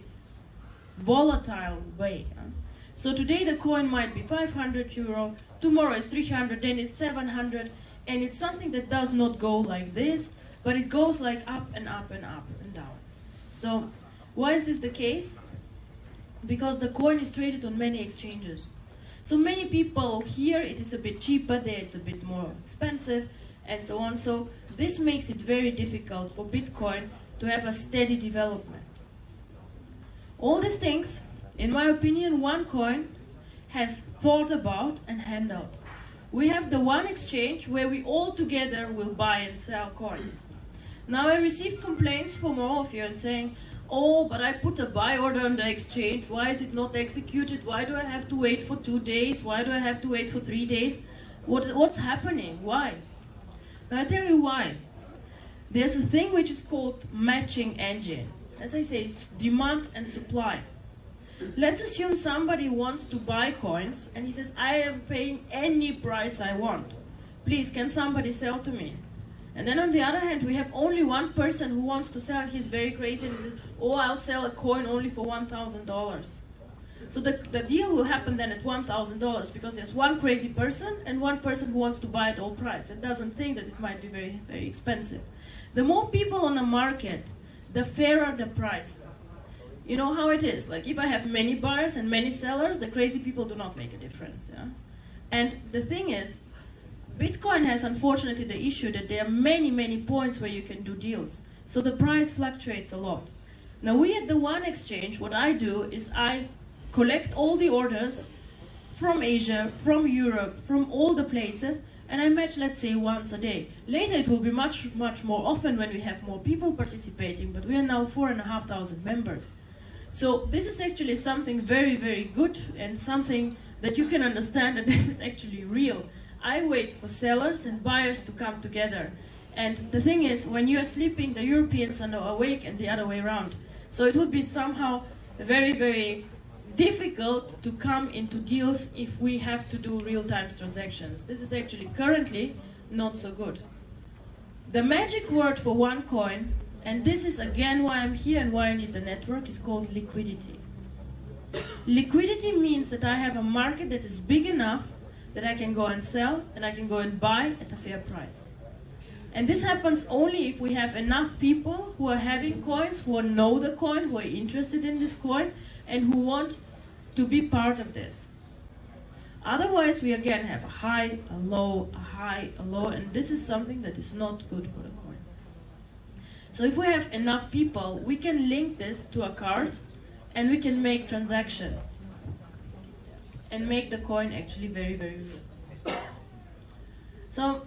volatile way. So today the coin might be 500 euro, tomorrow it's 300, then it's 700, and it's something that does not go like this, but it goes like up and up and up and down. So why is this the case? Because the coin is traded on many exchanges. So many people here it is a bit cheaper, there it's a bit more expensive, and so on. So this makes it very difficult for Bitcoin to have a steady development. All these things, in my opinion, OneCoin has thought about and handled. We have the one exchange where we all together will buy and sell coins. Now I received complaints from all of you and saying, oh, but I put a buy order on the exchange, why is it not executed? Why do I have to wait for 2 days? Why do I have to wait for 3 days? What's happening? Why? Now I tell you why. There's a thing which is called matching engine. As I say, it's demand and supply. Let's assume somebody wants to buy coins and he says, I am paying any price I want. Please, can somebody sell to me? And then on the other hand, we have only one person who wants to sell. He's very crazy and he says, oh, I'll sell a coin only for $1,000. So the deal will happen then at $1,000 because there's one crazy person and one person who wants to buy at all price and doesn't think that it might be very, very expensive. The more people on the market, the fairer the price. You know how it is. Like if I have many buyers and many sellers, the crazy people do not make a difference. Yeah? And the thing is, Bitcoin has unfortunately the issue that there are many, many points where you can do deals. So the price fluctuates a lot. Now we at the One Exchange, what I do is I collect all the orders from Asia, from Europe, from all the places, and I match, let's say, once a day. Later it will be much, much more often when we have more people participating, but we are now 4,500 members. So this is actually something very, very good and something that you can understand that this is actually real. I wait for sellers and buyers to come together. And the thing is, when you are sleeping, the Europeans are now awake and the other way around. So it would be somehow very, very difficult to come into deals if we have to do real-time transactions. This is actually currently not so good. The magic word for OneCoin, and this is again why I'm here and why I need the network, is called liquidity. Liquidity means that I have a market that is big enough that I can go and sell and I can go and buy at a fair price. And this happens only if we have enough people who are having coins, who know the coin, who are interested in this coin, and who want to be part of this. Otherwise, we again have a high, a low, a high, a low, and this is something that is not good for the coin. So if we have enough people, we can link this to a card and we can make transactions and make the coin actually very, very real. So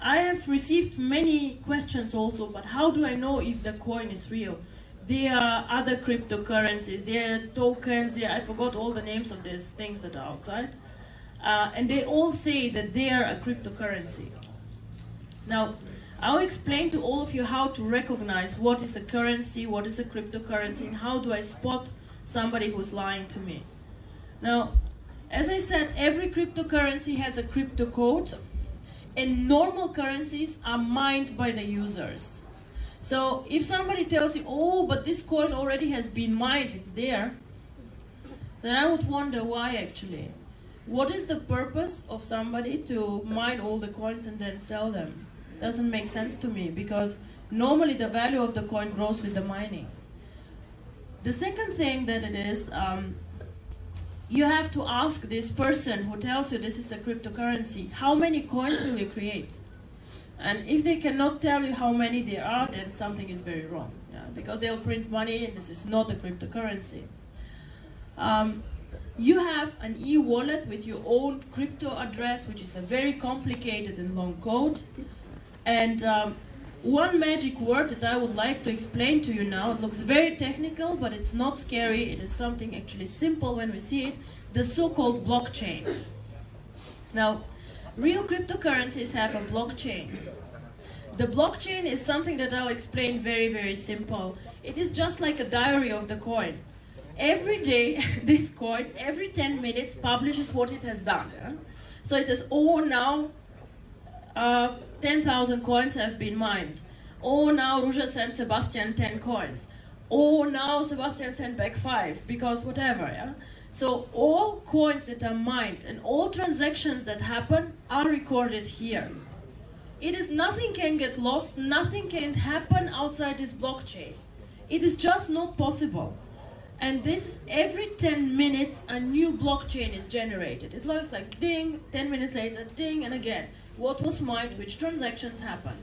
I have received many questions also, but how do I know if the coin is real? There are other cryptocurrencies, there are tokens, I forgot all the names of these things that are outside. And they all say that they are a cryptocurrency. Now, I'll explain to all of you how to recognize what is a currency, what is a cryptocurrency, and how do I spot somebody who's lying to me. Now, as I said, every cryptocurrency has a crypto code, and normal currencies are mined by the users. So if somebody tells you, oh, but this coin already has been mined, it's there, then I would wonder why actually. What is the purpose of somebody to mine all the coins and then sell them? Doesn't make sense to me, because normally the value of the coin grows with the mining. The second thing that it is, you have to ask this person who tells you this is a cryptocurrency, how many coins will you create? And if they cannot tell you how many there are, then something is very wrong. Yeah? Because they'll print money and this is not a cryptocurrency. You have an e-wallet with your own crypto address, which is a very complicated and long code. And one magic word that I would like to explain to you now, it looks very technical, but it's not scary. It is something actually simple when we see it, the so-called blockchain. Now, real cryptocurrencies have a blockchain. The blockchain is something that I'll explain very, very simple. It is just like a diary of the coin. Every day, this coin, every 10 minutes, publishes what it has done. Yeah? So it says, oh, now 10,000 coins have been mined. Oh, now Ruja sent Sebastian 10 coins. Oh, now Sebastian sent back 5, because whatever. Yeah? So all coins that are mined and all transactions that happen are recorded here. It is nothing can get lost, nothing can happen outside this blockchain. It is just not possible. And this, every 10 minutes, a new blockchain is generated. It looks like ding, 10 minutes later, ding, and again. What was mined, which transactions happened.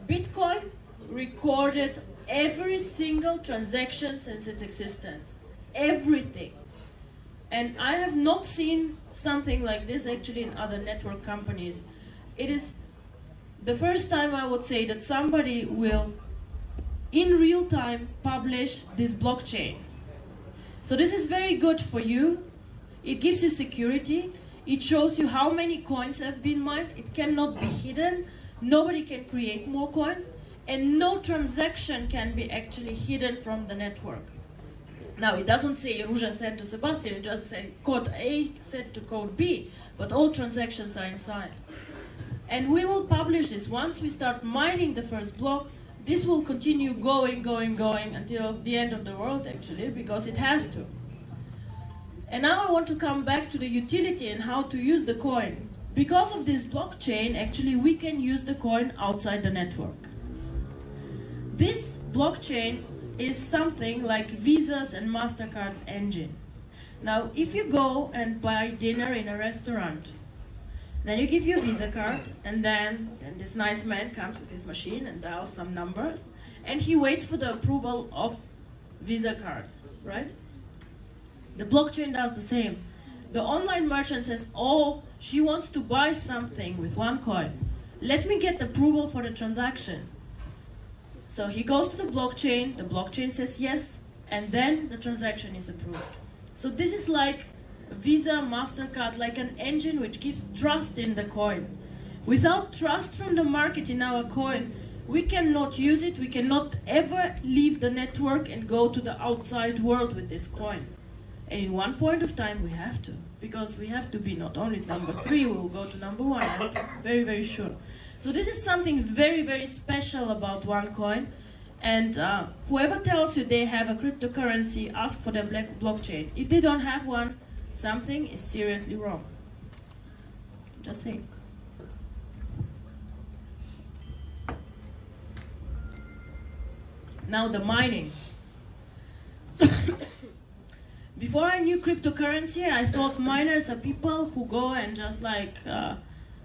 Bitcoin recorded every single transaction since its existence. Everything. And I have not seen something like this actually in other network companies. It is the first time I would say that somebody will, in real time, publish this blockchain. So this is very good for you. It gives you security. It shows you how many coins have been mined. It cannot be hidden. Nobody can create more coins. And no transaction can be actually hidden from the network. Now, it doesn't say Ruja sent to Sebastian. It just says code A sent to code B. But all transactions are inside. And we will publish this. Once we start mining the first block, this will continue going until the end of the world, actually, because it has to. And now I want to come back to the utility and how to use the coin. Because of this blockchain, actually, we can use the coin outside the network. This blockchain is something like Visa's and MasterCard's engine. Now, if you go and buy dinner in a restaurant, then you give your Visa card, and then this nice man comes with his machine and dials some numbers, and he waits for the approval of Visa card, right? The blockchain does the same. The online merchant says, oh, she wants to buy something with OneCoin. Let me get approval for the transaction. So he goes to the blockchain says yes, and then the transaction is approved. So this is like Visa, MasterCard, like an engine which gives trust in the coin. Without trust from the market in our coin, we cannot use it, we cannot ever leave the network and go to the outside world with this coin. And in one point of time we have to, because we have to be not only number 3, we will go to number 1, I'm very, very sure. So this is something very, very special about OneCoin. And whoever tells you they have a cryptocurrency, ask for their blockchain. If they don't have one, something is seriously wrong. Just saying. Now the mining. Before I knew cryptocurrency, I thought miners are people who go and just like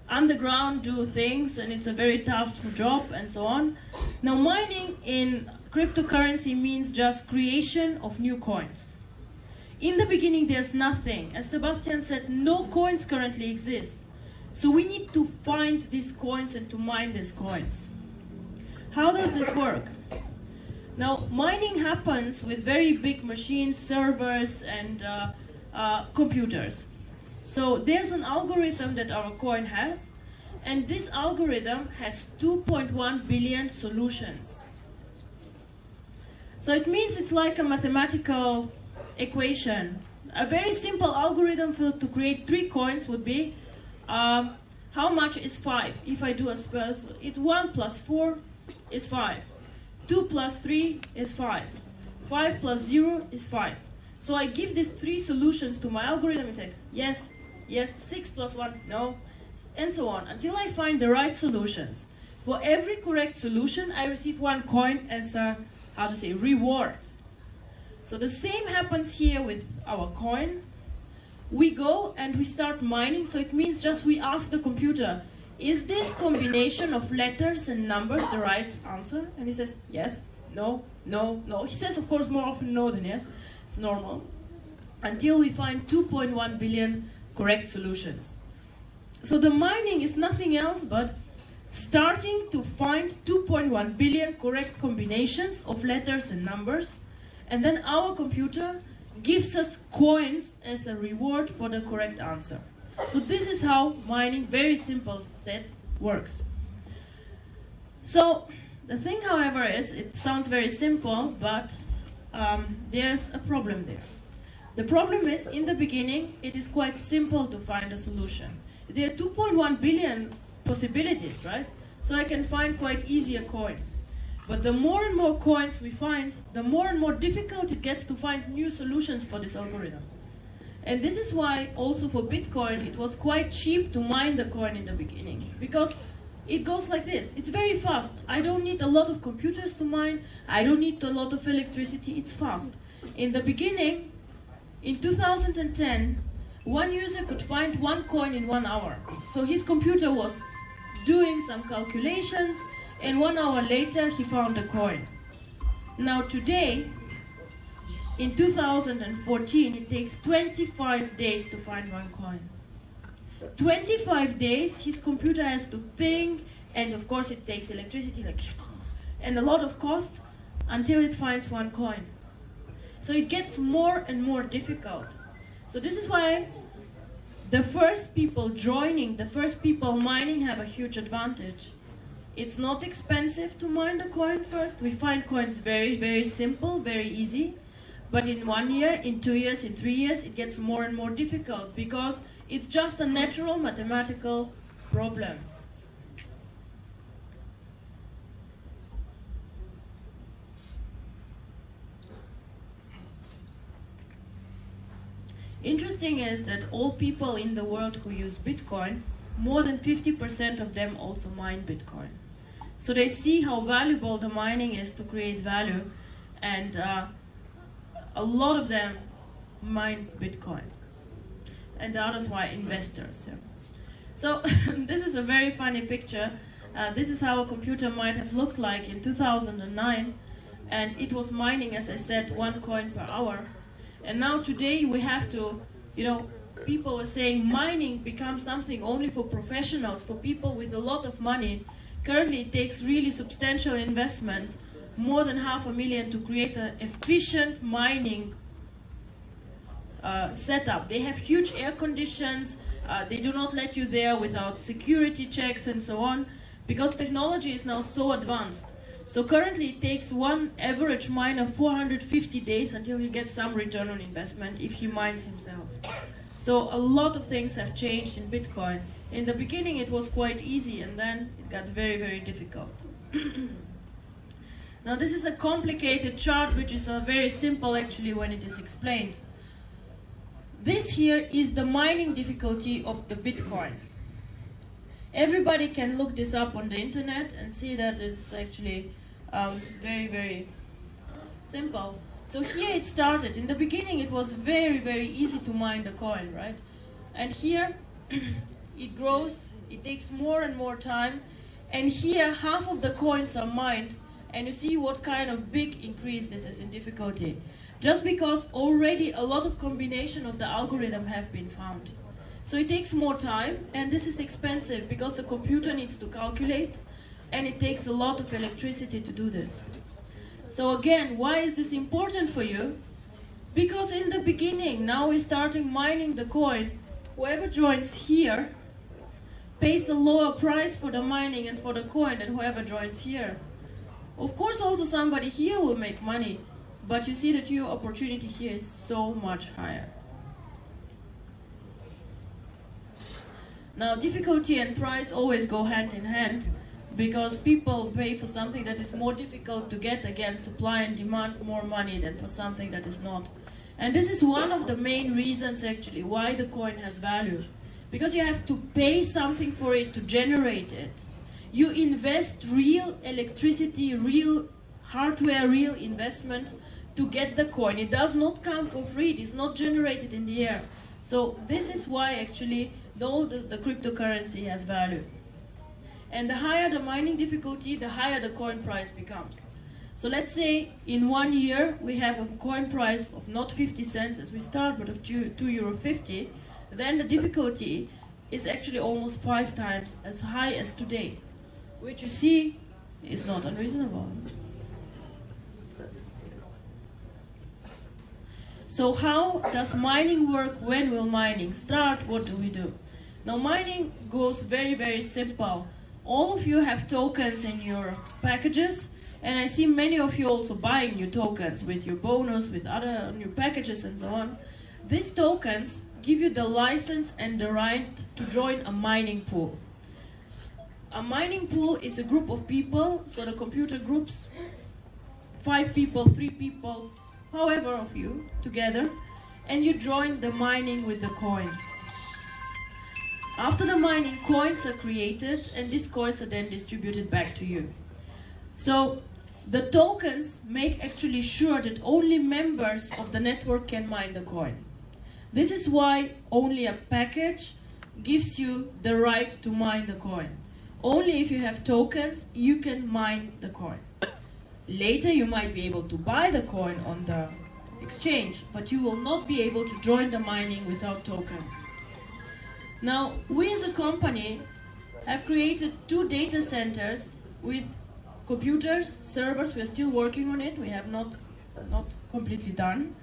underground do things, and it's a very tough job and so on. Now mining in cryptocurrency means just creation of new coins. In the beginning there's nothing. As Sebastian said, no coins currently exist. So we need to find these coins and to mine these coins. How does this work? Now, mining happens with very big machines, servers, and computers. So there's an algorithm that our coin has, and this algorithm has 2.1 billion solutions. So it means it's like a mathematical equation. A very simple algorithm to create 3 coins would be, how much is 5? If I do a spurs, it's 1 plus 4 is 5. 2 plus 3 is 5. 5 plus 0 is 5. So I give these 3 solutions to my algorithm. It says yes, yes, 6 plus 1, no, and so on, until I find the right solutions. For every correct solution, I receive 1 coin as a, how to say, reward. So the same happens here with our coin. We go and we start mining, so it means just we ask the computer, is this combination of letters and numbers the right answer? And he says, yes, no, no, no. He says, of course, more often no than yes. It's normal. Until we find 2.1 billion correct solutions. So the mining is nothing else but starting to find 2.1 billion correct combinations of letters and numbers. And then our computer gives us coins as a reward for the correct answer. So this is how mining, very simple set, works. So the thing, however, is it sounds very simple, but there's a problem there. The problem is, in the beginning, it is quite simple to find a solution. There are 2.1 billion possibilities, right? So I can find quite easy a coin. But the more and more coins we find, the more and more difficult it gets to find new solutions for this algorithm. And this is why also for Bitcoin it was quite cheap to mine the coin in the beginning, because it goes like this. It's very fast. I don't need a lot of computers to mine. I don't need a lot of electricity. It's fast. In the beginning, in 2010, one user could find 1 coin in 1 hour. So his computer was doing some calculations, and 1 hour later he found a coin. Now today, in 2014, it takes 25 days to find 1 coin. 25 days, his computer has to think, and of course it takes electricity, and a lot of cost, until it finds 1 coin. So it gets more and more difficult. So this is why the first people joining, the first people mining have a huge advantage. It's not expensive to mine the coin first. We find coins very, very simple, very easy. But in 1 year, in 2 years, in 3 years, it gets more and more difficult because it's just a natural mathematical problem. Interesting is that all people in the world who use Bitcoin, more than 50% of them also mine Bitcoin. So they see how valuable the mining is to create value, and a lot of them mine Bitcoin, and the others were investors. Yeah. So this is a very funny picture. This is how a computer might have looked like in 2009, and it was mining, as I said, 1 coin per hour. And now today we have to, people are saying mining becomes something only for professionals, for people with a lot of money. Currently it takes really substantial investments, more than $500,000 to create an efficient mining setup. They have huge air conditions, they do not let you there without security checks and so on, because technology is now so advanced. So currently it takes one average miner 450 days until he gets some return on investment if he mines himself. So a lot of things have changed in Bitcoin. In the beginning it was quite easy, and then it got very, very difficult. Now this is a complicated chart which is very simple actually when it is explained. This here is the mining difficulty of the Bitcoin. Everybody can look this up on the internet and see that it's actually very, very simple. So here it started. In the beginning it was very, very easy to mine the coin, right? And here it grows, it takes more and more time, and here half of the coins are mined, and you see what kind of big increase this is in difficulty. Just because already a lot of combination of the algorithm have been found. So it takes more time, and this is expensive because the computer needs to calculate, and it takes a lot of electricity to do this. So again, why is this important for you? Because in the beginning, now we're starting mining the coin. Whoever joins here pays a lower price for the mining and for the coin than whoever joins here. Of course, also somebody here will make money, but you see that your opportunity here is so much higher. Now, difficulty and price always go hand in hand, because people pay for something that is more difficult to get. Again, supply and demand more money than for something that is not. And this is one of the main reasons actually why the coin has value. Because you have to pay something for it to generate it. You invest real electricity, real hardware, real investment to get the coin. It does not come for free, it is not generated in the air. So this is why actually the cryptocurrency has value. And the higher the mining difficulty, the higher the coin price becomes. So let's say in 1 year we have a coin price of not 50 cents as we start, but of €2.50, then the difficulty is actually almost 5 times as high as today, which you see is not unreasonable. So how does mining work? When will mining start? What do we do? Now mining goes very, very simple. All of you have tokens in your packages, and I see many of you also buying new tokens with your bonus, with other new packages and so on. These tokens give you the license and the right to join a mining pool. A mining pool is a group of people, so the computer groups 5 people, 3 people, however of you, together, and you join the mining with the coin. After the mining, coins are created, and these coins are then distributed back to you. So the tokens make actually sure that only members of the network can mine the coin. This is why only a package gives you the right to mine the coin. Only if you have tokens, you can mine the coin. Later you might be able to buy the coin on the exchange, but you will not be able to join the mining without tokens. Now, we as a company have created 2 data centers with computers, servers. We're still working on it. We have not completely done.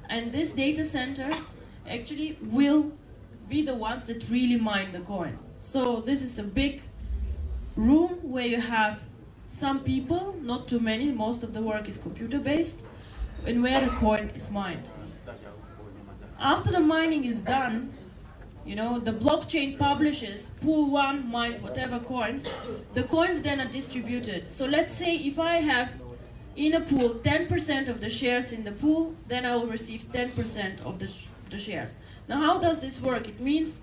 And these data centers actually will be the ones that really mine the coin. So this is a big room where you have some people, not too many, most of the work is computer-based, and where the coin is mined. After the mining is done, you know, the blockchain publishes pool 1 mined whatever coins. The coins then are distributed. So let's say if I have in a pool 10% of the shares in the pool, then I will receive 10% of the shares. Now how does this work? It means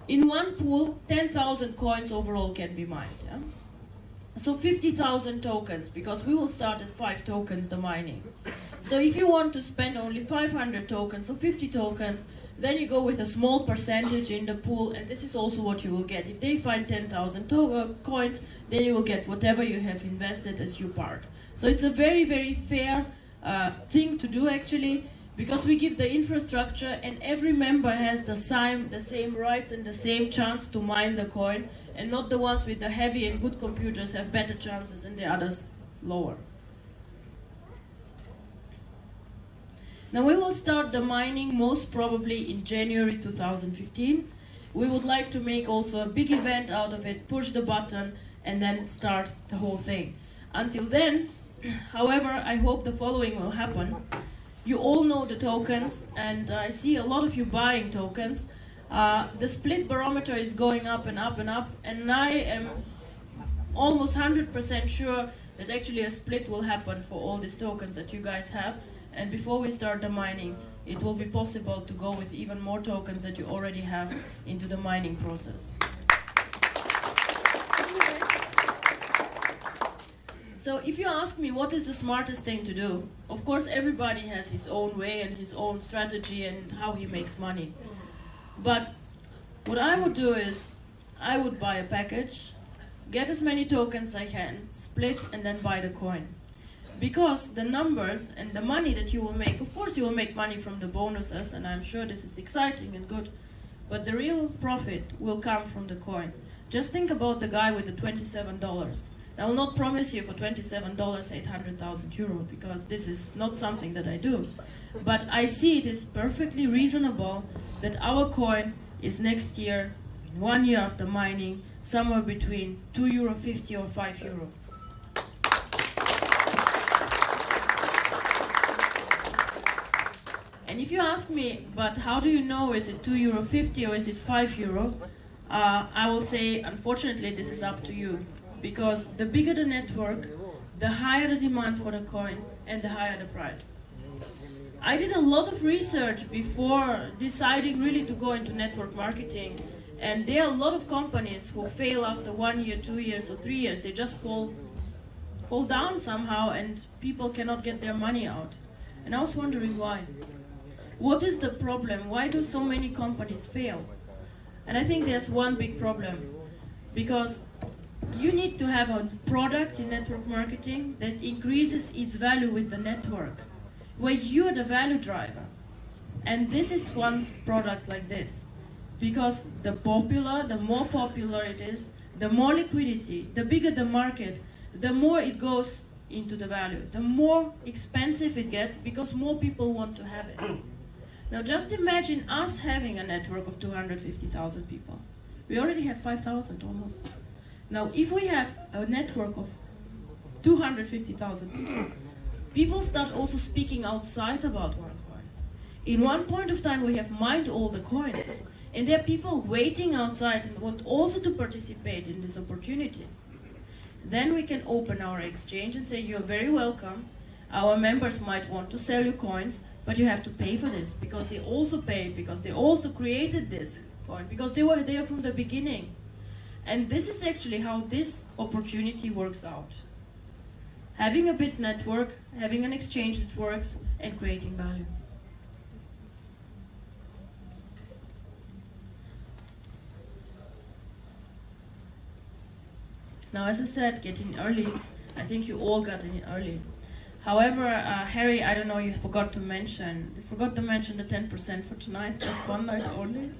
in one pool 10,000 coins overall can be mined. Yeah? So 50,000 tokens, because we will start at 5 tokens the mining. So if you want to spend only 500 tokens, so 50 tokens, then you go with a small percentage in the pool, and this is also what you will get. If they find 10,000 coins, then you will get whatever you have invested as your part. So it's a very, very fair thing to do actually, because we give the infrastructure and every member has the same rights and the same chance to mine the coin, and not the ones with the heavy and good computers have better chances and the others lower. Now we will start the mining most probably in January 2015. We would like to make also a big event out of it, push the button, and then start the whole thing. Until then, however, I hope the following will happen. You all know the tokens, and I see a lot of you buying tokens. The split barometer is going up and up and up, and I am almost 100% sure that actually a split will happen for all these tokens that you guys have. And before we start the mining, it will be possible to go with even more tokens that you already have into the mining process. So if you ask me what is the smartest thing to do, of course everybody has his own way and his own strategy and how he makes money. But what I would do is, I would buy a package, get as many tokens I can, split, and then buy the coin. Because the numbers and the money that you will make, of course you will make money from the bonuses, and I'm sure this is exciting and good, but the real profit will come from the coin. Just think about the guy with the $27. I will not promise you for $27 800,000 euro, because this is not something that I do. But I see it is perfectly reasonable that our coin is next year, in 1 year after mining, somewhere between €2.50 or €5. And if you ask me, but how do you know, is it €2.50 or is it €5? I will say, unfortunately, this is up to you. Because the bigger the network, the higher the demand for the coin and the higher the price. I did a lot of research before deciding really to go into network marketing. And there are a lot of companies who fail after 1 year, 2 years or 3 years. They just fall down somehow and people cannot get their money out. And I was wondering why. What is the problem? Why do so many companies fail? And I think there's one big problem. Because you need to have a product in network marketing that increases its value with the network, where you're the value driver. And this is one product like this. Because the more popular it is, the more liquidity, the bigger the market, the more it goes into the value. The more expensive it gets because more people want to have it. Now just imagine us having a network of 250,000 people. We already have 5,000 almost. Now if we have a network of 250,000 people, people start also speaking outside about OneCoin. In one point of time we have mined all the coins, and there are people waiting outside and want also to participate in this opportunity. Then we can open our exchange and say, you're very welcome. Our members might want to sell you coins, but you have to pay for this, because they also paid, because they also created this coin, because they were there from the beginning. And this is actually how this opportunity works out. Having a bit network, having an exchange that works, and creating value. Now, as I said, get in early. I think you all got in early. However, Harry, I don't know, you forgot to mention the 10% for tonight, just one night only.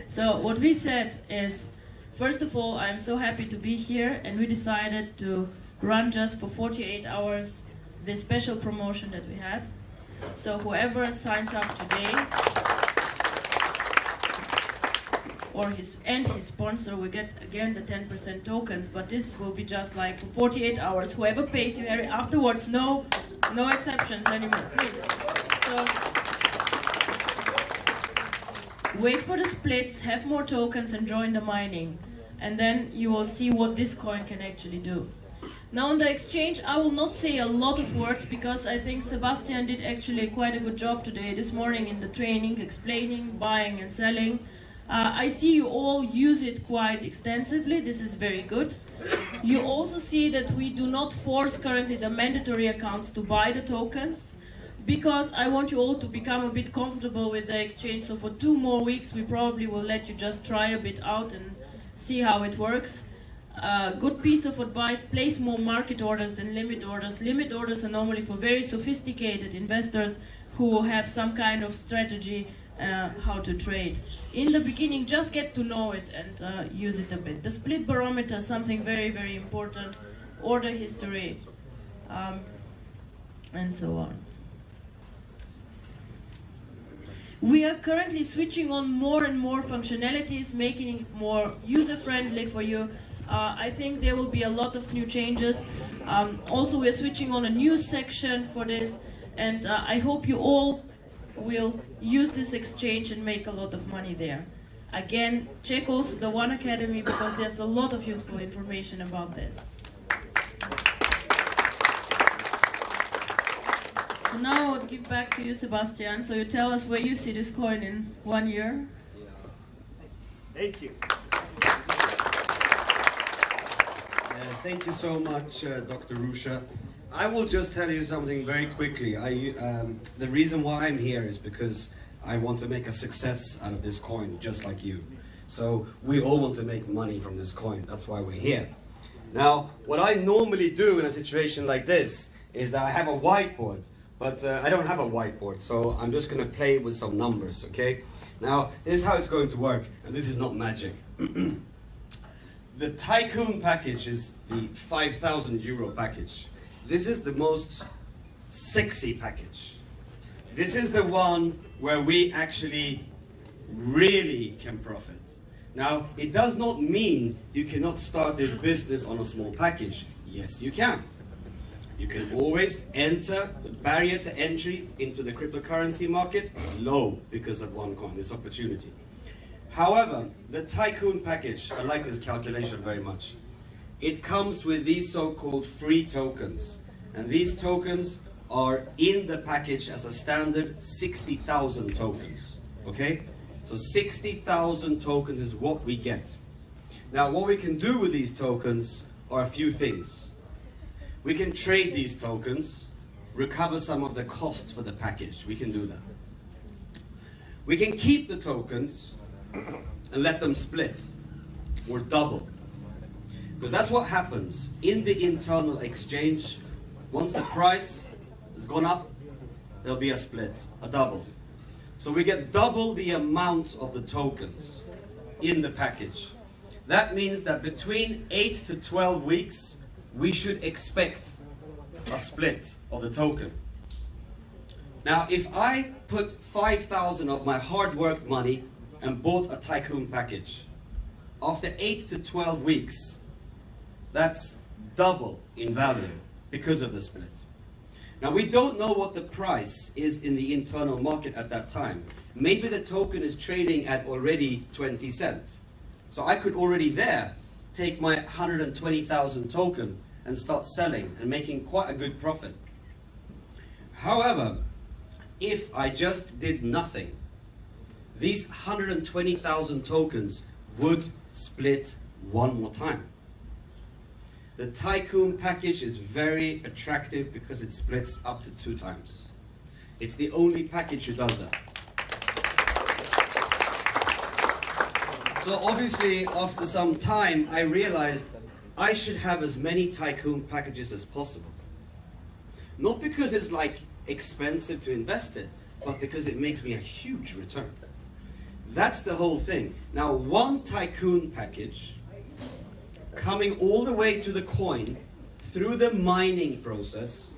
So what we said is, first of all, I'm so happy to be here, and we decided to run just for 48 hours this special promotion that we had. So whoever signs up today, or his sponsor will get again the 10% tokens, but this will be just like for 48 hours. Whoever pays you, Harry, afterwards, no exceptions anymore, please. So wait for the splits, have more tokens, and join the mining, and then you will see what this coin can actually do. Now on the exchange, I will not say a lot of words because I think Sebastian did actually quite a good job today, this morning in the training, explaining, buying and selling. I see you all use it quite extensively. This is very good. You also see that we do not force currently the mandatory accounts to buy the tokens, because I want you all to become a bit comfortable with the exchange. So for 2 more weeks, we probably will let you just try a bit out and see how it works. Good piece of advice, place more market orders than limit orders. Limit orders are normally for very sophisticated investors who have some kind of strategy how to trade. In the beginning, just get to know it and use it a bit. The split barometer is something very, very important. Order history, and so on. We are currently switching on more and more functionalities, making it more user-friendly for you. I think there will be a lot of new changes. Also, we're switching on a news section for this, and I hope you all will use this exchange and make a lot of money there. Again, check also the One Academy, because there's a lot of useful information about this. So now I would give back to you, Sebastian. So you tell us where you see this coin in 1 year. Thank you. Thank you so much, Dr. Ruja. I will just tell you something very quickly. The reason why I'm here is because I want to make a success out of this coin, just like you. So we all want to make money from this coin. That's why we're here. Now, what I normally do in a situation like this is that I have a whiteboard, but I don't have a whiteboard, so I'm just going to play with some numbers, okay? Now, this is how it's going to work, and this is not magic. The Tycoon package is the 5,000 euro package. This is the most sexy package. This is the one where we actually really can profit. Now, it does not mean you cannot start this business on a small package. Yes, you can. You can always enter. The barrier to entry into the cryptocurrency market is low because of OneCoin, this opportunity. However, the Tycoon package, I like this calculation very much. It comes with these so-called free tokens. And these tokens are in the package as a standard 60,000 tokens. Okay? So 60,000 tokens is what we get. Now, what we can do with these tokens are a few things. We can trade these tokens, recover some of the cost for the package. We can do that. We can keep the tokens and let them split or double. Because that's what happens in the internal exchange. Once the price has gone up, there'll be a split, a double. So we get double the amount of the tokens in the package. That means that between 8 to 12 weeks, we should expect a split of the token. Now, if I put 5,000 of my hard-worked money and bought a Tycoon package, after 8 to 12 weeks, that's double in value because of the split. Now, we don't know what the price is in the internal market at that time. Maybe the token is trading at already 20 cents. So I could already there take my 120,000 token and start selling and making quite a good profit. However, if I just did nothing, these 120,000 tokens would split one more time. The Tycoon package is very attractive because it splits up to 2 times. It's the only package that does that. So obviously, after some time, I realized I should have as many Tycoon packages as possible. Not because it's like expensive to invest in, but because it makes me a huge return. That's the whole thing. Now, one Tycoon package coming all the way to the coin through the mining process,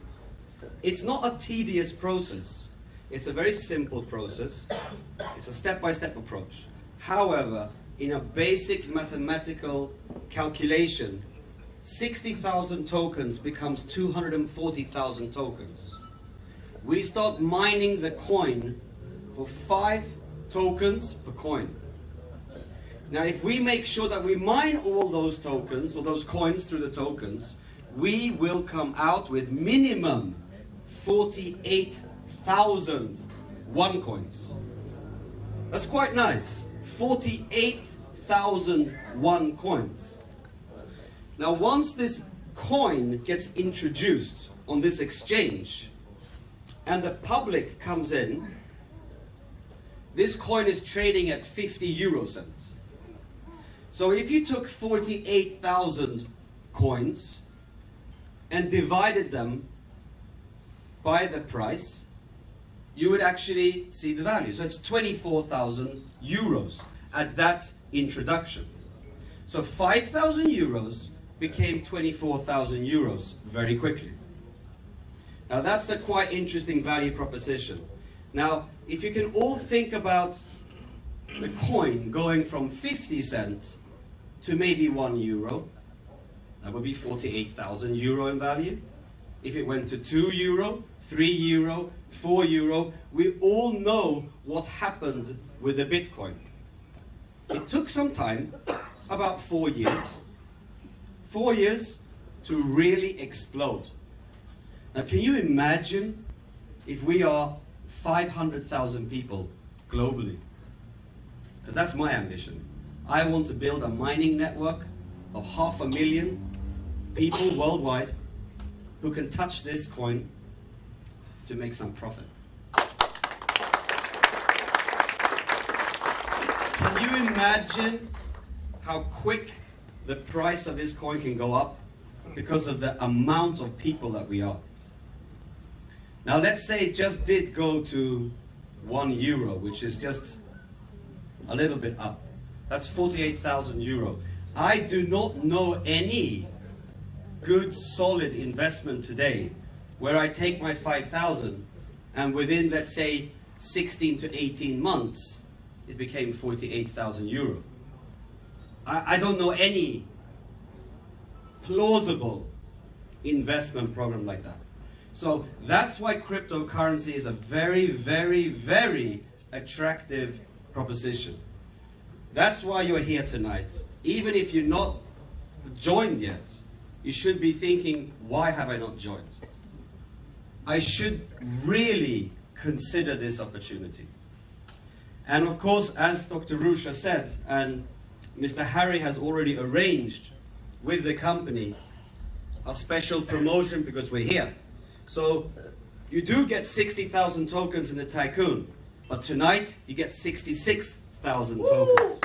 it's not a tedious process. It's a very simple process. It's a step-by-step approach. However, in a basic mathematical calculation, 60,000 tokens becomes 240,000 tokens. We start mining the coin for 5 tokens per coin. Now, if we make sure that we mine all those tokens, or those coins through the tokens, we will come out with minimum 48,000 OneCoins. That's quite nice. 48,000 OneCoins. Now, once this coin gets introduced on this exchange, and the public comes in, this coin is trading at 50 euro cents. So if you took 48,000 coins and divided them by the price, you would actually see the value. So it's 24,000 euros at that introduction. So 5,000 euros became 24,000 euros very quickly. Now that's a quite interesting value proposition. Now, if you can all think about the coin going from 50 cents to maybe 1 euro, that would be 48,000 euro in value. If it went to 2 euro, 3 euro, 4 euro, we all know what happened with the Bitcoin. It took some time, about 4 years. 4 years to really explode. Now, can you imagine if we are 500,000 people globally? Because that's my ambition. I want to build a mining network of 500,000 people worldwide who can touch this coin to make some profit. Can you imagine how quick the price of this coin can go up because of the amount of people that we are? Now let's say it just did go to €1, which is just a little bit up. That's 48,000 euro. I do not know any good solid investment today where I take my 5,000 and within, let's say, 16 to 18 months it became 48,000 euro. I don't know any plausible investment program like that. So that's why cryptocurrency is a very, very, very attractive proposition. That's why you're here tonight. Even if you're not joined yet, you should be thinking, why have I not joined? I should really consider this opportunity. And of course, as Dr. Ruja said, and Mr. Harry has already arranged with the company a special promotion because we're here. So you do get 60,000 tokens in the Tycoon, but tonight you get 66,000 tokens.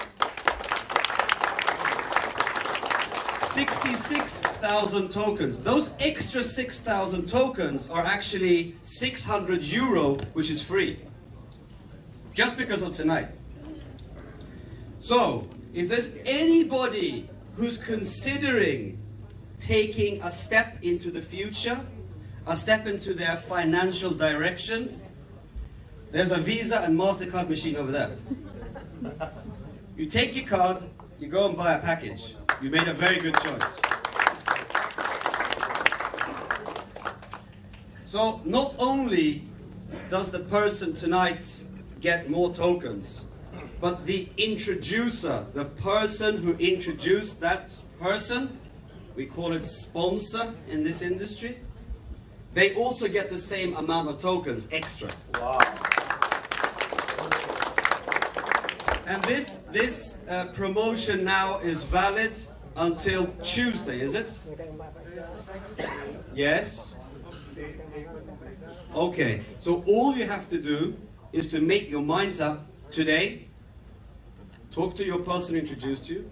66,000 tokens. Those extra 6,000 tokens are actually 600 euro, which is free. Just because of tonight. So, if there's anybody who's considering taking a step into the future, a step into their financial direction, there's a Visa and MasterCard machine over there. You take your card, you go and buy a package. You made a very good choice. So not only does the person tonight get more tokens, but the introducer, the person who introduced that person, we call it sponsor in this industry, they also get the same amount of tokens extra. Wow. And this promotion now is valid until Tuesday, is it? Yes? Okay, so all you have to do is to make your minds up today, talk to your person who introduced you,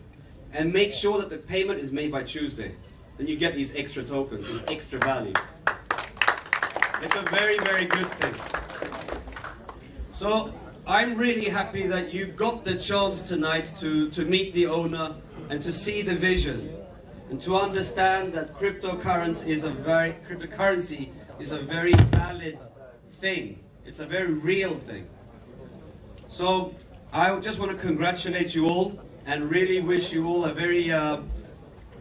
and make sure that the payment is made by Tuesday. Then you get these extra tokens, this extra value. It's a very, very good thing. So I'm really happy that you got the chance tonight to meet the owner and to see the vision and to understand that cryptocurrency is a very valid thing. It's a very real thing. So I just want to congratulate you all and really wish you all a very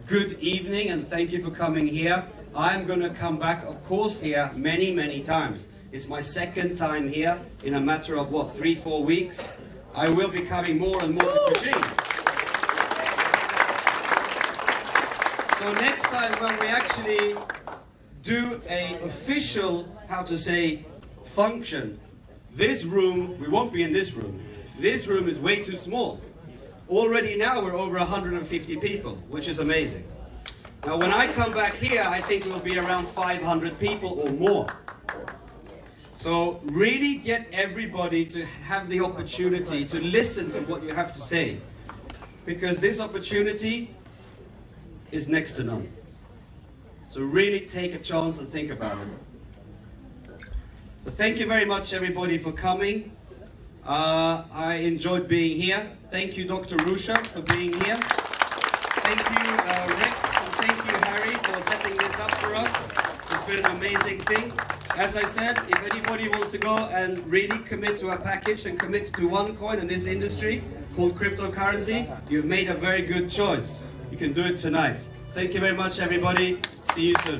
good evening, and thank you for coming here. I'm going to come back, of course, here many, many times. It's my second time here in a matter of, what, 3-4 weeks. I will be coming more and more to Beijing. So next time when we actually do an official, how to say, function, this room, we won't be in this room. This room is way too small. Already now we're over 150 people, which is amazing. Now when I come back here, I think we'll be around 500 people or more. So really get everybody to have the opportunity to listen to what you have to say. Because this opportunity is next to none. So really take a chance and think about it. But thank you very much everybody for coming. I enjoyed being here. Thank you Dr. Ruja for being here. Thank you Rex and thank you Harry for setting this up for us. It's been an amazing thing. As I said, if anybody wants to go and really commit to a package and commit to OneCoin in this industry called cryptocurrency, you've made a very good choice. You can do it tonight. Thank you very much everybody. See you soon.